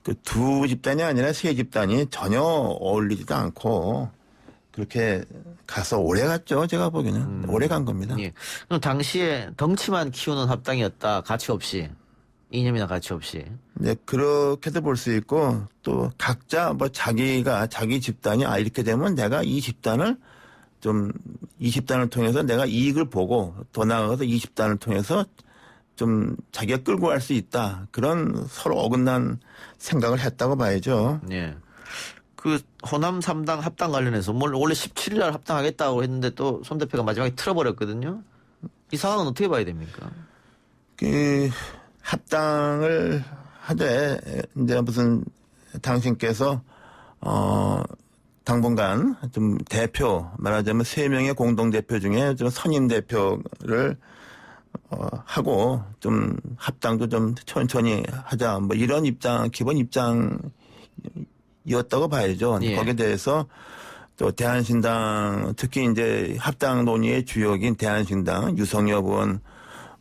S17: 그 두 집단이 아니라 세 집단이 전혀 어울리지도 않고 그렇게 가서 오래 갔죠. 제가 보기에는 오래 간 겁니다.
S3: 예. 그럼 당시에 덩치만 키우는 합당이었다. 가치 없이. 이념이나 가치 없이.
S17: 네, 그렇게도 볼 수 있고 또 각자 뭐 자기가 자기 집단이 이렇게 되면 내가 이 집단을 통해서 내가 이익을 보고 더 나아가서 이 집단을 통해서 좀 자기가 끌고 갈 수 있다. 그런 서로 어긋난 생각을 했다고 봐야죠.
S3: 예. 그 호남 3당 합당 관련해서 원래 17일 날 합당하겠다고 했는데 또 손 대표가 마지막에 틀어버렸거든요. 이 상황은 어떻게 봐야 됩니까?
S17: 그 합당을 하되 이제 무슨 당신께서 당분간 좀 대표 말하자면 3명의 공동 대표 중에 좀 선임 대표를 하고 좀 합당도 좀 천천히 하자 뭐 이런 기본 입장이었다고 봐야죠.
S3: 예.
S17: 거기에 대해서 또 대한신당 특히 이제 합당 논의의 주역인 대한신당 유성엽 의원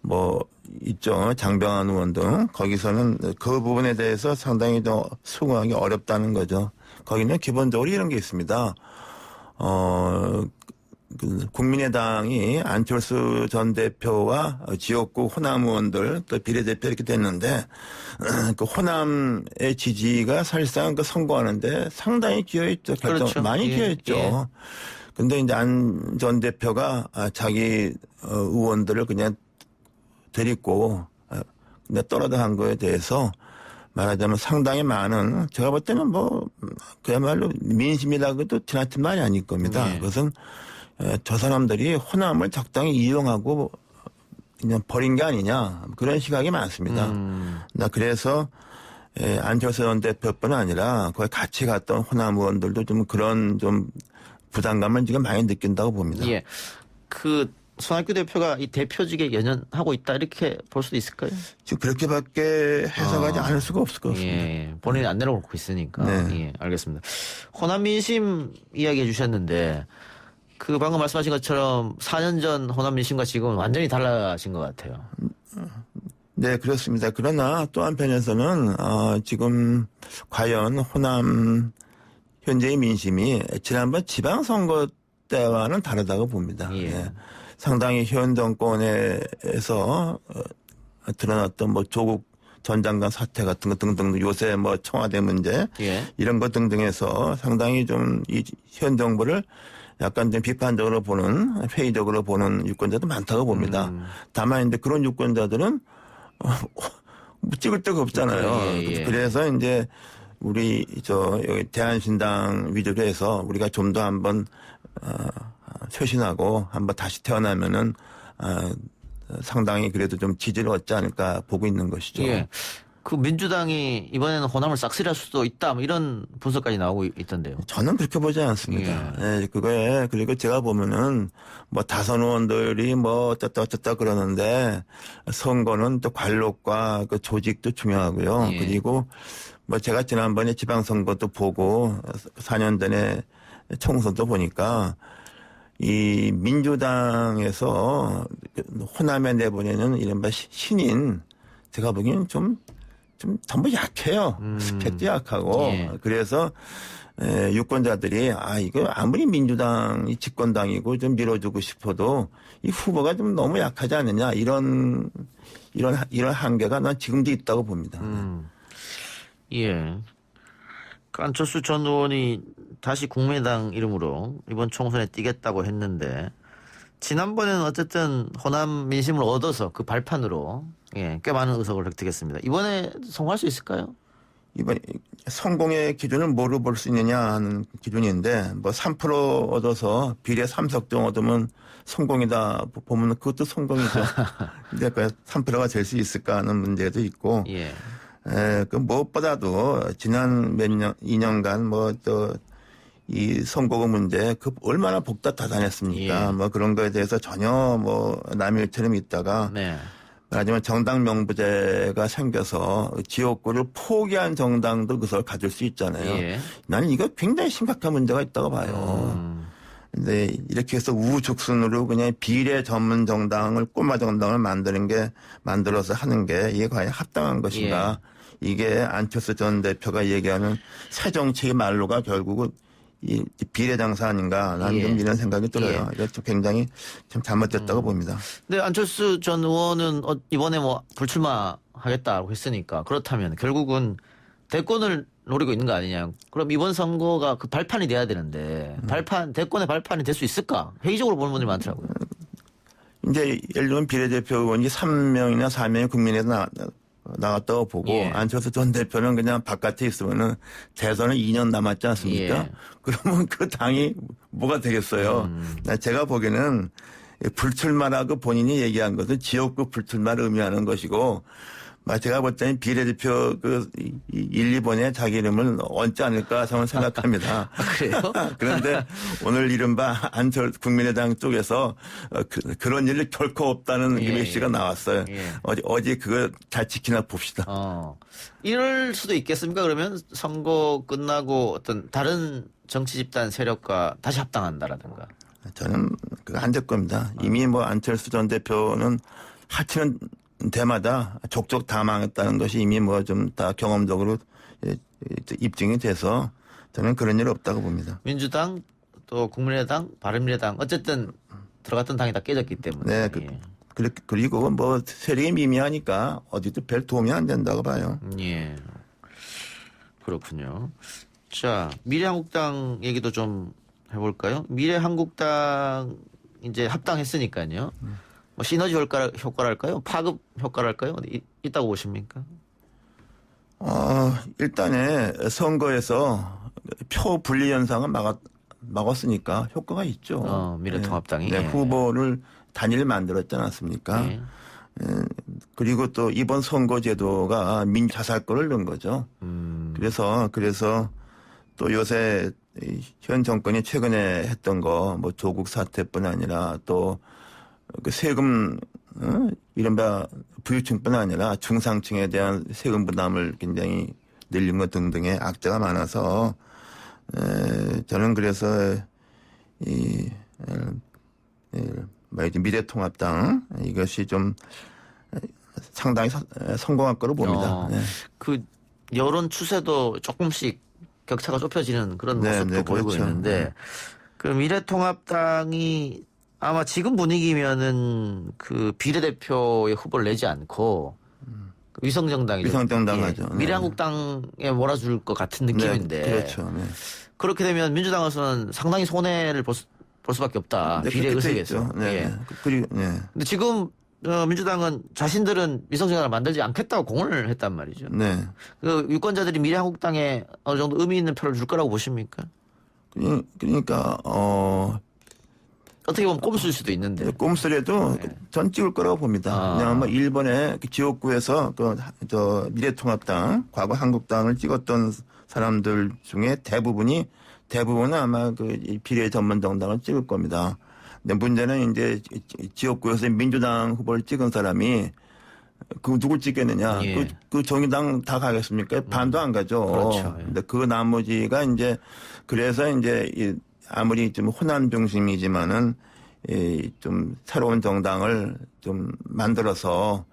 S17: 뭐 있죠. 장병환 의원 등 거기서는 그 부분에 대해서 상당히 더 수긍하기 어렵다는 거죠. 거기는 기본적으로 이런 게 있습니다. 국민의당이 안철수 전 대표와 지역구 호남 의원들 또 비례대표 이렇게 됐는데 그 호남의 지지가 사실상 그 선거하는데 상당히 기여했죠.
S3: 그렇죠.
S17: 많이 기여했죠.
S3: 예.
S17: 근데 이제 안 전 대표가 자기 의원들을 그냥 데리고 그냥 떨어져간 거에 대해서 말하자면 상당히 많은 제가 볼 때는 뭐 그야말로 민심이라고 해도 지나친 말이 아닐 겁니다.
S3: 네.
S17: 그것은 저 사람들이 호남을 적당히 이용하고 그냥 버린 게 아니냐 그런 시각이 많습니다. 그래서 안철수 전 대표뿐 아니라 거기 같이 갔던 호남 의원들도 좀 그런 좀 부담감을 지금 많이 느낀다고 봅니다.
S3: 예. 그 손학규 대표가 이 대표직에 연연하고 있다 이렇게 볼 수도 있을까요?
S17: 지금 그렇게밖에 해석하지 않을 수가 없을 것 같습니다.
S3: 예. 본인이 안 내려놓고 있으니까.
S17: 네.
S3: 예. 알겠습니다. 호남 민심 이야기해 주셨는데 그 방금 말씀하신 것처럼 4년 전 호남 민심과 지금은 완전히 달라진 것 같아요.
S17: 네, 그렇습니다. 그러나 또 한편에서는 지금 과연 호남 현재의 민심이 지난번 지방선거 때와는 다르다고 봅니다.
S3: 예.
S17: 네. 상당히 현 정권에서 드러났던 뭐 조국 전 장관 사태 같은 거 등등 요새 뭐 청와대 문제 이런 것 등등해서 상당히 좀 이 현 정부를 약간 좀 비판적으로 보는 회의적으로 보는 유권자도 많다고 봅니다. 다만 이제 그런 유권자들은 찍을 데가 없잖아요. 그래서 이제 우리 여기 대한신당 위주로 해서 우리가 좀 더 한번 쇄신하고 한번 다시 태어나면은 상당히 그래도 좀 지지를 얻지 않을까 보고 있는 것이죠.
S3: 예. 그 민주당이 이번에는 호남을 싹쓸이할 수도 있다, 뭐 이런 분석까지 나오고 있던데요.
S17: 저는 그렇게 보지 않습니다. 그거에 그리고 제가 보면은 뭐 다선 의원들이 뭐 어쩌다 그러는데 선거는 또 관록과 그 조직도 중요하고요. 그리고 뭐 제가 지난번에 지방선거도 보고 4년 전에 총선도 보니까 이 민주당에서 호남에 내보내는 이른바 신인 제가 보기엔 좀 전부 약해요. 스펙도 약하고. 그래서 유권자들이 이거 아무리 민주당이 집권당이고 좀 밀어주고 싶어도 이 후보가 좀 너무 약하지 않느냐 이런 한계가 난 지금도 있다고 봅니다.
S3: 예. 안철수 전 의원이 다시 국민의당 이름으로 이번 총선에 뛰겠다고 했는데 지난번에는 어쨌든 호남 민심을 얻어서 그 발판으로 꽤 많은 의석을 획득했습니다. 이번에 성공할 수 있을까요?
S17: 이번 성공의 기준은 뭐로 볼 수 있느냐 하는 기준인데 뭐 3% 얻어서 비례 3석 얻으면 성공이다 보면 그것도 성공이죠. 근데 그 3%가 될 수 있을까 하는 문제도 있고 그 무엇보다도 지난 2년간 뭐 이 선거구 문제 그 얼마나 복잡하다녔습니까? 뭐 그런 거에 대해서 전혀 뭐 남의 일처럼 있다가 하지만 정당 명부제가 생겨서 지역구를 포기한 정당도 그것을 가질 수 있잖아요. 나는 이거 굉장히 심각한 문제가 있다고 봐요. 근데 이렇게 해서 우후죽순으로 그냥 비례 전문 정당을 꼬마 정당을 만들어서 하는 게 이게 과연 합당한 것인가? 이게 안철수 전 대표가 얘기하는 새 정치의 말로가 결국은 이 비례장사 아닌가 라는 좀 이런 생각이 들어요. 이것도 굉장히 참 잘못됐다고 봅니다.
S3: 근데 안철수 전 의원은 이번에 뭐 불출마하겠다고 했으니까 그렇다면 결국은 대권을 노리고 있는 거 아니냐. 그럼 이번 선거가 그 발판이 돼야 되는데 대권의 발판이 될 수 있을까? 회의적으로 보는 분들이 많더라고요.
S17: 이제 예를 들면 비례대표 의원이 3명이나 4명이 국민에서 나왔다고 보고 안철수 전 대표는 그냥 바깥에 있으면은 대선은 2년 남았지 않습니까? 그러면 그 당이 뭐가 되겠어요? 제가 보기에는 불출마라고 본인이 얘기한 것은 지역구 불출마를 의미하는 것이고 제가 볼 때는 비례대표 1, 2번에 자기 이름을 얹지 않을까 저는 생각합니다.
S3: 그래요?
S17: 그런데 오늘 이른바 국민의당 쪽에서 그런 일이 결코 없다는 메시지가 나왔어요. 어디 그거 잘 지키나 봅시다.
S3: 이럴 수도 있겠습니까? 그러면 선거 끝나고 어떤 다른 정치 집단 세력과 다시 합당한다라든가.
S17: 저는 그거 안 될 겁니다. 이미 뭐 안철수 전 대표는 하치는 때마다 족족 다 망했다는 것이 이미 뭐 좀 다 경험적으로 입증이 돼서 저는 그런 일 없다고 봅니다.
S3: 민주당 또 국민의당 바른미래당 어쨌든 들어갔던 당이 다 깨졌기 때문에.
S17: 그리고 뭐 세력이 미미하니까 어디도 별 도움이 안 된다고 봐요.
S3: 그렇군요. 자, 미래한국당 얘기도 좀 해볼까요? 미래한국당 이제 합당했으니까요. 뭐 시너지 효과랄까요? 파급 효과랄까요? 있다고 보십니까?
S17: 일단에 선거에서 표 분리 현상을 막았으니까 효과가 있죠.
S3: 미래통합당이.
S17: 후보를 단일 만들었지 않았습니까? 그리고 또 이번 선거제도가 민자살권을 넣은 거죠. 그래서 또 요새 현 정권이 최근에 했던 거 뭐 조국 사태뿐 아니라 또 그 세금 이른바 부유층뿐 아니라 중상층에 대한 세금 부담을 굉장히 늘린 것 등등의 악재가 많아서 저는 그래서 미래통합당 이것이 좀 상당히 성공할 거로 봅니다.
S3: 그 여론 추세도 조금씩 격차가 좁혀지는 그런 모습도 보이고 있는데 그 미래통합당이 아마 지금 분위기면은 그 비례대표의 후보를 내지 않고 위성정당이죠.
S17: 위성정당하죠.
S3: 예. 미래한국당에 몰아줄 것 같은 느낌인데.
S17: 네, 그렇죠. 네.
S3: 그렇게 되면 민주당으로서는 상당히 손해를 볼 수밖에 없다.
S17: 네,
S3: 비례 의석에서.
S17: 네.
S3: 예.
S17: 그리고 네.
S3: 근데 지금 민주당은 자신들은 위성정당을 만들지 않겠다고 공언을 했단 말이죠.
S17: 네.
S3: 그 유권자들이 미래한국당에 어느 정도 의미 있는 표를 줄 거라고 보십니까?
S17: 그러니까
S3: 어떻게 보면 꼼수일 수도 있는데.
S17: 꼼수라도
S3: 네.
S17: 전 찍을 거라고 봅니다. 그냥 뭐 일본의 지역구에서 미래통합당, 과거 한국당을 찍었던 사람들 중에 대부분은 아마 이 비례 전문 정당을 찍을 겁니다. 근데 문제는 이제 지역구에서 민주당 후보를 찍은 사람이 누굴 찍겠느냐.
S3: 예.
S17: 그 정의당 다 가겠습니까? 반도 안 가죠.
S3: 그렇죠. 예.
S17: 근데 그 나머지가 이제 그래서 이제 아무리 좀 호남 중심이지만은 좀 새로운 정당을 좀 만들어서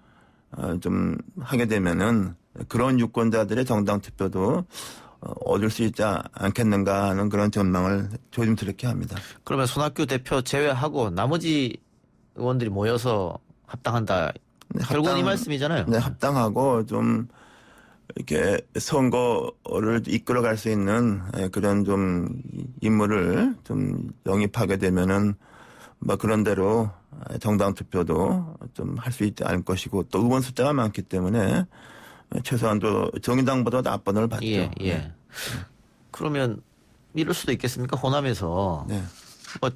S17: 좀 하게 되면은 그런 유권자들의 정당 투표도 얻을 수 있지 않겠는가 하는 그런 전망을 조심스럽게 합니다.
S3: 그러면 손학규 대표 제외하고 나머지 의원들이 모여서 합당한다.
S17: 네,
S3: 결국은 이 말씀이잖아요.
S17: 네, 합당하고 좀 이렇게 선거를 이끌어갈 수 있는 그런 좀 인물을 좀 영입하게 되면은 뭐 그런 대로 정당 투표도 좀 할 수 있지 않을 것이고 또 의원 숫자가 많기 때문에 최소한도 정의당보다 나쁜을 받죠.
S3: 예.
S17: 네.
S3: 그러면 이럴 수도 있겠습니까? 호남에서
S17: 네.
S3: 뭐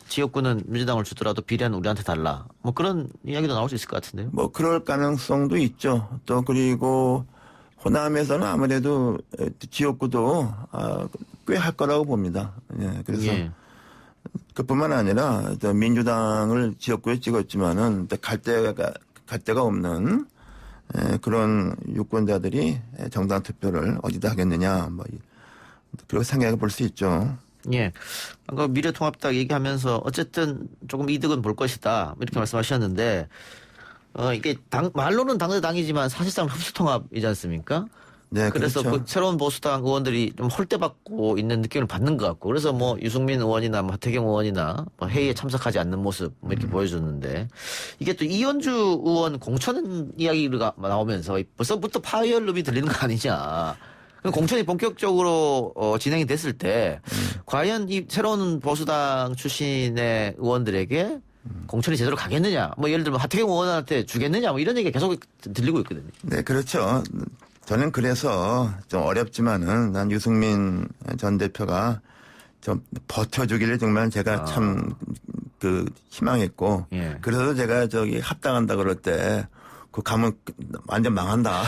S3: 지역구는 민주당을 주더라도 비례는 우리한테 달라. 뭐 그런 이야기도 나올 수 있을 것 같은데요.
S17: 뭐 그럴 가능성도 있죠. 또 그리고 호남에서는 아무래도 지역구도 꽤 할 거라고 봅니다. 예, 그래서 그뿐만 아니라 민주당을 지역구에 찍었지만은 갈 데가 없는 그런 유권자들이 정당 투표를 어디다 하겠느냐, 뭐 그렇게 생각해 볼 수 있죠.
S3: 예. 아까 미래통합당 얘기하면서 어쨌든 조금 이득은 볼 것이다. 이렇게 말씀하셨는데, 이게 말로는 당대당이지만 사실상 흡수통합이지 않습니까?
S17: 네,
S3: 그래서
S17: 그렇죠.
S3: 그 새로운 보수당 의원들이 좀 홀대받고 있는 느낌을 받는 것 같고, 그래서 뭐 유승민 의원이나 뭐 하태경 의원이나 뭐 회의에 참석하지 않는 모습 뭐 이렇게 보여줬는데, 이게 또 이현주 의원 공천 이야기가 나오면서 벌써부터 파열음이 들리는 거 아니냐. 공천이 본격적으로 진행이 됐을 때 과연 이 새로운 보수당 출신의 의원들에게 공천이 제대로 가겠느냐, 뭐 예를 들면 하태경 의원한테 주겠느냐, 뭐 이런 얘기가 계속 들리고 있거든요.
S17: 네, 그렇죠. 저는 그래서 좀 어렵지만은 난 유승민 전 대표가 좀 버텨주기를 정말 제가 참 희망했고,
S3: 예.
S17: 그래서 제가 합당한다 그럴 때 그 가면 완전 망한다.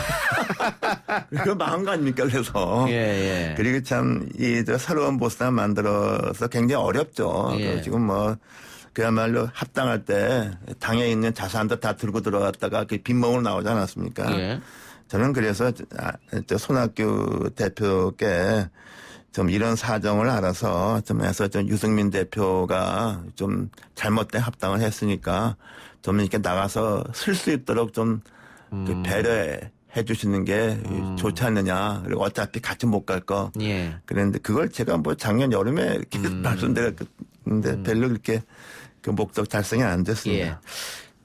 S17: 그거 망한 거 아닙니까? 그래서.
S3: 예.
S17: 그리고 참, 새로운 보수당 만들어서 굉장히 어렵죠.
S3: 예.
S17: 지금 뭐, 그야말로 합당할 때 당에 있는 자산도 다 들고 들어갔다가 그 빈몸으로 나오지 않았습니까?
S3: 예.
S17: 저는 그래서 손학규 대표께 좀 이런 사정을 알아서 좀 해서 좀 유승민 대표가 좀 잘못된 합당을 했으니까 좀 이렇게 나가서 쓸 수 있도록 좀 그 배려해 주시는 게 좋지 않느냐. 그리고 어차피 같이 못 갈 거.
S3: 예.
S17: 그런데 그걸 제가 뭐 작년 여름에 이렇게 말씀드렸는데 별로 그렇게 그 목적 달성이 안 됐습니다.
S3: 예.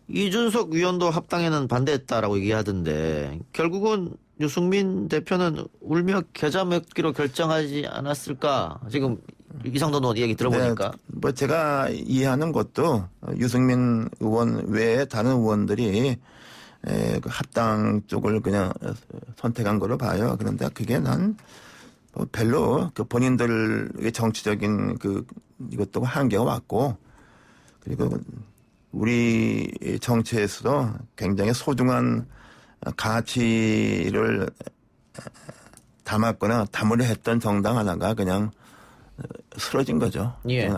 S3: 이준석 위원도 합당에는 반대했다라고 얘기하던데 결국은 유승민 대표는 울며 겨자 먹기로 결정하지 않았을까? 지금 이상돈 의원 이야기 들어보니까.
S17: 네, 뭐 제가 이해하는 것도 유승민 의원 외에 다른 의원들이 그 합당 쪽을 그냥 선택한 거로 봐요. 그런데 그게 난 별로 그 본인들의 정치적인 이것도 한계가 왔고, 그리고 우리 정치에서도 굉장히 소중한 가치를 담았거나 담으려 했던 정당 하나가 그냥 쓰러진 거죠.
S3: 예.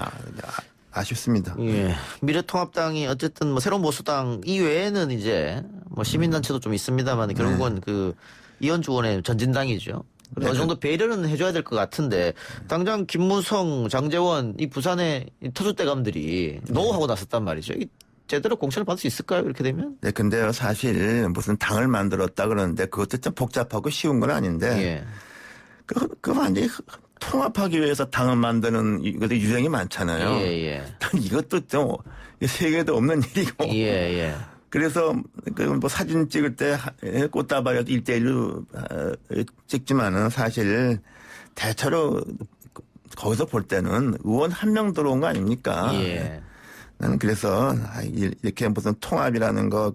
S17: 아쉽습니다.
S3: 예. 미래통합당이 어쨌든 뭐 새로운 보수당 이외에는 이제 뭐 시민단체도 좀 있습니다만 결국은 이현주 의원의 전진당이죠.
S17: 네.
S3: 어느 정도 배려는 해줘야 될 것 같은데 당장 김무성, 장제원 이 부산의 터줏대감들이 노하고 나섰단 말이죠. 제대로 공천을 받을 수 있을까요? 이렇게 되면?
S17: 네, 근데요, 사실 무슨 당을 만들었다 그러는데 그것도 좀 복잡하고 쉬운 건 아닌데.
S3: 예.
S17: 그거 완전히 통합하기 위해서 당을 만드는 이것도 유행이 많잖아요.
S3: 예.
S17: 이것도 좀 세계에도 없는 일이고.
S3: 예.
S17: 그래서 뭐 사진 찍을 때 꽃다발이라도 1대1로 찍지만은 사실 대체로 거기서 볼 때는 의원 한 명 들어온 거 아닙니까?
S3: 예.
S17: 나는 그래서 이렇게 무슨 통합이라는 거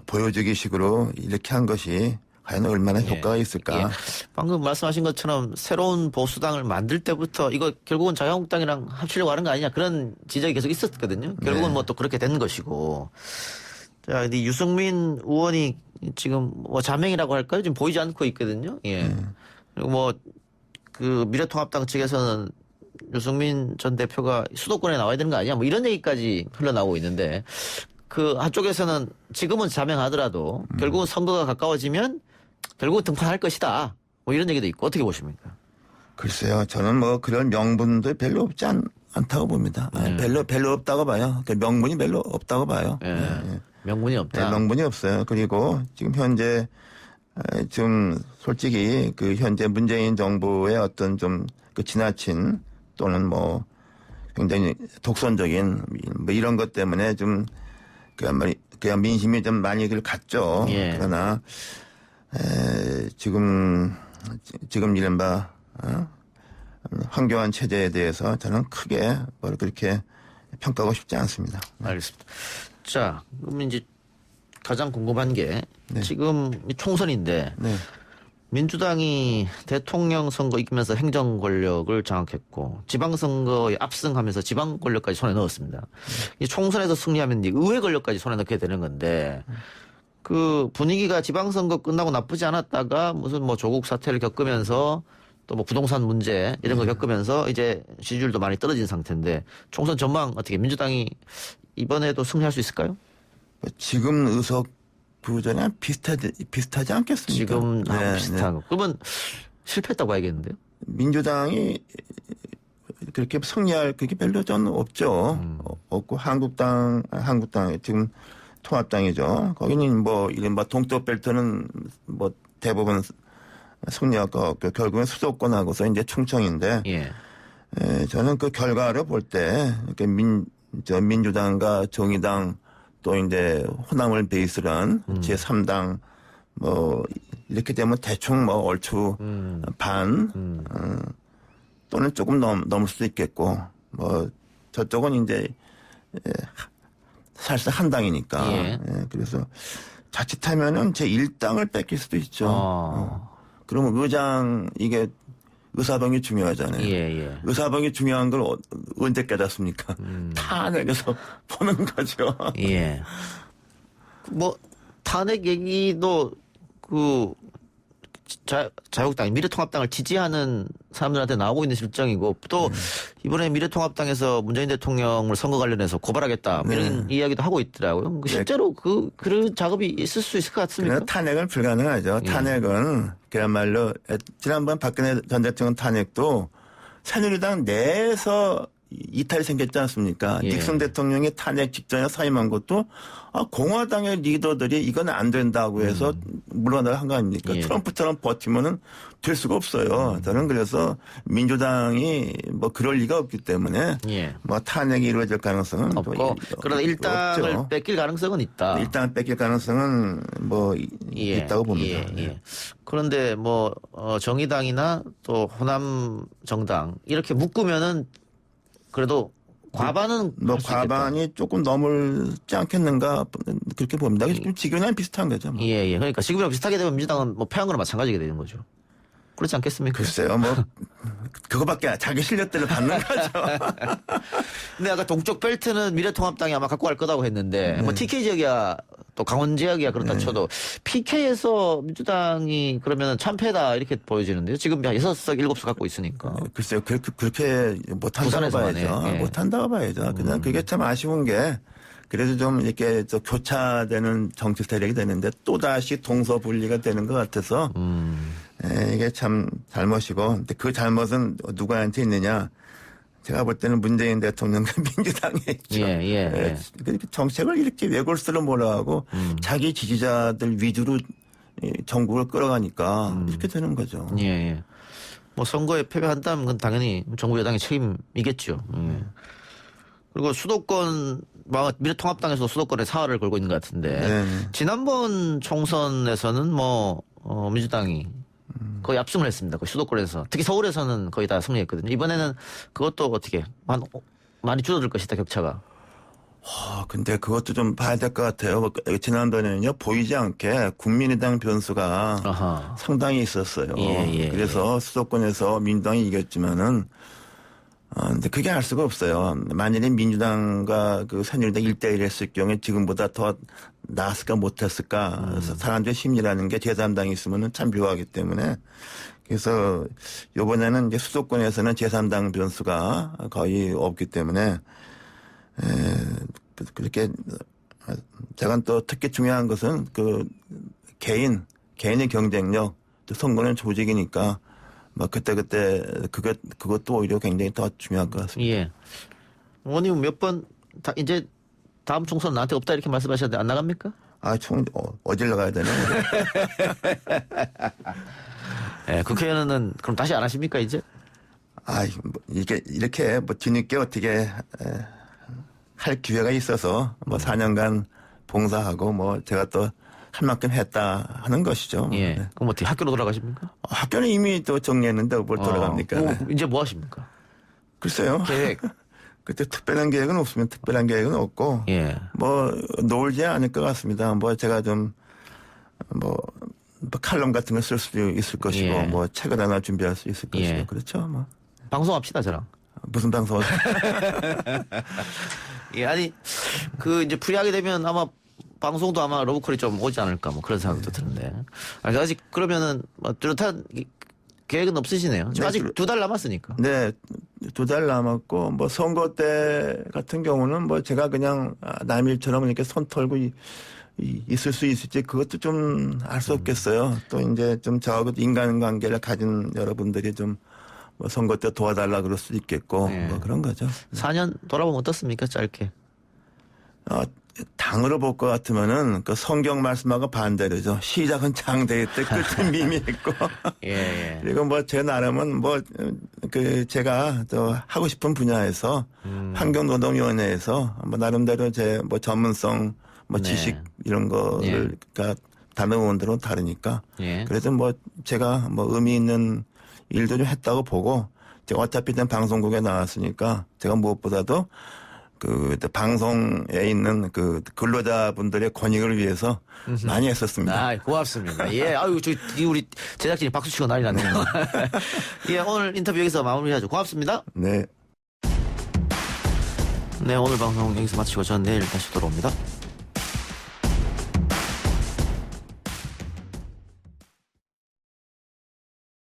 S17: 보여주기 식으로 이렇게 한 것이 과연 얼마나 효과가 있을까?
S3: 예. 방금 말씀하신 것처럼 새로운 보수당을 만들 때부터 이거 결국은 자유한국당이랑 합치려고 하는 거 아니냐 그런 지적이 계속 있었거든요. 결국은 뭐 또 그렇게 된 것이고. 자, 근데 유승민 의원이 지금 뭐 자맹이라고 할까요? 지금 보이지 않고 있거든요. 예. 그리고 뭐 그 미래통합당 측에서는 유승민 전 대표가 수도권에 나와야 되는 거 아니야? 뭐 이런 얘기까지 흘러나오고 있는데 그 한쪽에서는 지금은 자맹하더라도 결국은 선거가 가까워지면 결국은 등판할 것이다. 뭐 이런 얘기도 있고 어떻게 보십니까?
S17: 글쎄요. 저는 뭐 그런 명분도 별로 없지 않다고 봅니다. 별로 없다고 봐요. 명분이 별로 없다고 봐요.
S3: 명분이 없다.
S17: 네, 명분이 없어요. 그리고 지금 현재 좀 솔직히 그 현재 문재인 정부의 어떤 좀 그 지나친 또는 뭐 굉장히 독선적인 뭐 이런 것 때문에 좀 그냥 민심이 좀 많이 갔죠. 그러나 지금 이른바 황교안 체제에 대해서 저는 크게 뭘 그렇게 평가하고 싶지 않습니다.
S3: 알겠습니다. 자, 그럼 이제 가장 궁금한 게 지금 총선인데 민주당이 대통령 선거 이기면서 행정 권력을 장악했고 지방선거에 압승하면서 지방 권력까지 손에 넣었습니다. 이 총선에서 승리하면 의회 권력까지 손에 넣게 되는 건데 그 분위기가 지방선거 끝나고 나쁘지 않았다가 무슨 뭐 조국 사태를 겪으면서 또 뭐 부동산 문제 이런 거 겪으면서 이제 지지율도 많이 떨어진 상태인데 총선 전망 어떻게 민주당이 이번에도 승리할 수 있을까요?
S17: 지금 의석 부전이랑 비슷하지 않겠습니까?
S3: 지금 비슷하고. 그러면 실패했다고 봐야겠는데요?
S17: 민주당이 그렇게 승리할 그게 별로 저는 없죠. 없고 한국당 지금 통합당이죠. 거기는 뭐 이른바 동쪽 벨트는 뭐 대부분 승리하고 결국엔 수도권하고서 이제 충청인데 저는 그 결과를 볼 때 민주당과 정의당 또 이제 호남을 베이스로 한 제3당 뭐 이렇게 되면 대충 뭐 얼추 반 또는 조금 넘을 수도 있겠고 뭐 저쪽은 이제 사실상 한 당이니까 그래서 자칫하면은 제1당을 뺏길 수도 있죠. 그러면 의장 이게 의사방이 중요하잖아요. 의사방이 중요한 걸 언제 깨닫습니까? 탄핵에서 보는 거죠.
S3: 뭐 탄핵 얘기도 그 자유한국당 미래통합당을 지지하는 사람들한테 나오고 있는 실정이고 또 이번에 미래통합당에서 문재인 대통령을 선거 관련해서 고발하겠다 이런 이야기도 하고 있더라고요. 실제로 그런 작업이 있을 수 있을 것 같습니까?
S17: 탄핵은 불가능하죠. 탄핵은 그야말로 지난번 박근혜 전 대통령 탄핵도 새누리당 내에서 이탈이 생겼지 않습니까? 닉슨 대통령이 탄핵 직전에 사임한 것도 공화당의 리더들이 이건 안 된다고 해서 물러나를 한 거 아닙니까? 트럼프처럼 버티면은 될 수가 없어요. 저는 그래서 민주당이 뭐 그럴 리가 없기 때문에 뭐 탄핵이 이루어질 가능성은
S3: 없고 그러나 일당을
S17: 없죠.
S3: 뺏길 가능성은 있다.
S17: 일당을 뺏길 가능성은 뭐 있다고 봅니다.
S3: 그런데 뭐 정의당이나 또 호남 정당 이렇게 묶으면은 그래도 과반은
S17: 뭐 과반이 조금 넘을지 않겠는가 그렇게 봅니다. 지금이랑 비슷한 거죠. 뭐.
S3: 그러니까 지금이랑 비슷하게 되면 민주당은 뭐 패한 거나 마찬가지가 되는 거죠. 그렇지 않겠습니까?
S17: 글쎄요, 뭐 그거밖에 자기 실력대로 받는 거죠.
S3: 근데 아까 동쪽 벨트는 미래통합당이 아마 갖고 갈 거라고 했는데 뭐 TK 지역이야 또 강원 지역이야 그렇다 쳐도 PK에서 민주당이 그러면 참패다 이렇게 보여지는데요. 지금 6석 7석 갖고 있으니까.
S17: 글쎄요, 그렇게 못한다고 봐야죠. 못한다고 봐야죠. 그냥 그게 참 아쉬운 게 그래도 좀 이렇게 교차되는 정치 세력이 되는데 또다시 동서분리가 되는 것 같아서 이게 참 잘못이고 근데 그 잘못은 누구한테 있느냐 제가 볼 때는 문재인 대통령과 민주당에 있죠. 정책을 이렇게 외골수로 몰아가고 자기 지지자들 위주로 정국을 끌어가니까 이렇게 되는 거죠.
S3: 뭐 선거에 패배한다면 그건 당연히 정부 여당의 책임이겠죠. 그리고 수도권 미래통합당에서 수도권에 사활을 걸고 있는 것 같은데
S17: 네.
S3: 지난번 총선에서는 민주당이 거의 압승을 했습니다. 그 수도권에서 특히 서울에서는 거의 다 승리했거든요. 이번에는 그것도 어떻게 많이 줄어들 것이다 격차가.
S17: 근데 그것도 좀 봐야 될 것 같아요. 지난번에는요, 보이지 않게 국민의당 변수가 상당히 있었어요. 그래서 수도권에서 민주당이 이겼지만은, 근데 그게 알 수가 없어요. 만약에 민주당과 그 새누리당 1대1 했을 경우에 지금보다 더 나았을까 못했을까. 사람들의 심리라는 게 제3당이 있으면은 참 묘하기 때문에. 그래서 이번에는 이제 수도권에서는 제3당 변수가 거의 없기 때문에 그렇게 제가 또 특히 중요한 것은 그 개인의 경쟁력, 또 선거는 조직이니까 그때 그것도 오히려 굉장히 더 중요할 것 같습니다.
S3: 예. 의원님 몇 번 이제 다음 총선 나한테 없다 이렇게 말씀하셨는데 안 나갑니까?
S17: 어딜 나가야 되나?
S3: 예, 국회의원은 그럼 다시 안 하십니까 이제?
S17: 이게 이렇게 뒤늦게 어떻게 할 기회가 있어서 4년간 봉사하고 제가 또 할 만큼 했다 하는 것이죠.
S3: 예. 그럼 어떻게 학교로 돌아가십니까?
S17: 학교는 이미 또 정리했는데 뭘 돌아갑니까?
S3: 이제 뭐 하십니까?
S17: 글쎄요.
S3: 계획.
S17: 그때 특별한 계획은 없으면 특별한 계획은 없고, 놀지 않을 것 같습니다. 제가 좀, 칼럼 같은 걸 쓸 수도 있을 것이고, 책을 하나 준비할 수 있을 것이고, 그렇죠.
S3: 방송합시다, 저랑.
S17: 무슨 방송?
S3: 이제 프리하게 되면 아마 방송도 아마 러브콜이 좀 오지 않을까, 그런 생각도 드는데. 아직 그러면은, 뚜렷한 계획은 없으시네요. 지금 아직 2달 남았으니까.
S17: 네, 2달 남았고, 선거 때 같은 경우는 제가 그냥 남일처럼 이렇게 손 털고 있을 수 있을지 그것도 좀 알 수 없겠어요. 또 이제 좀 저하고 인간관계를 가진 여러분들이 좀 선거 때 도와달라 그럴 수도 있겠고, 그런 거죠.
S3: 4년 돌아보면 어떻습니까, 짧게?
S17: 당으로 볼 것 같으면은 그 성경 말씀하고 반대로죠. 시작은 장대일 때 끝은 미미했고. 그리고 제 나름은 제가 또 하고 싶은 분야에서 환경노동위원회에서 나름대로 제 전문성, 지식 이런 거를 다른 의원들은 다르니까. 그래서 제가 의미 있는 일도 좀 했다고 보고, 어차피 방송국에 나왔으니까 제가 무엇보다도 방송에 있는 근로자분들의 권익을 위해서 많이 했었습니다.
S3: 고맙습니다. 우리 제작진이 박수 치고 난리 났네요. 오늘 인터뷰 여기서 마무리하죠. 고맙습니다.
S17: 네.
S3: 네, 오늘 방송 여기서 마치고 전 내일 다시 돌아옵니다.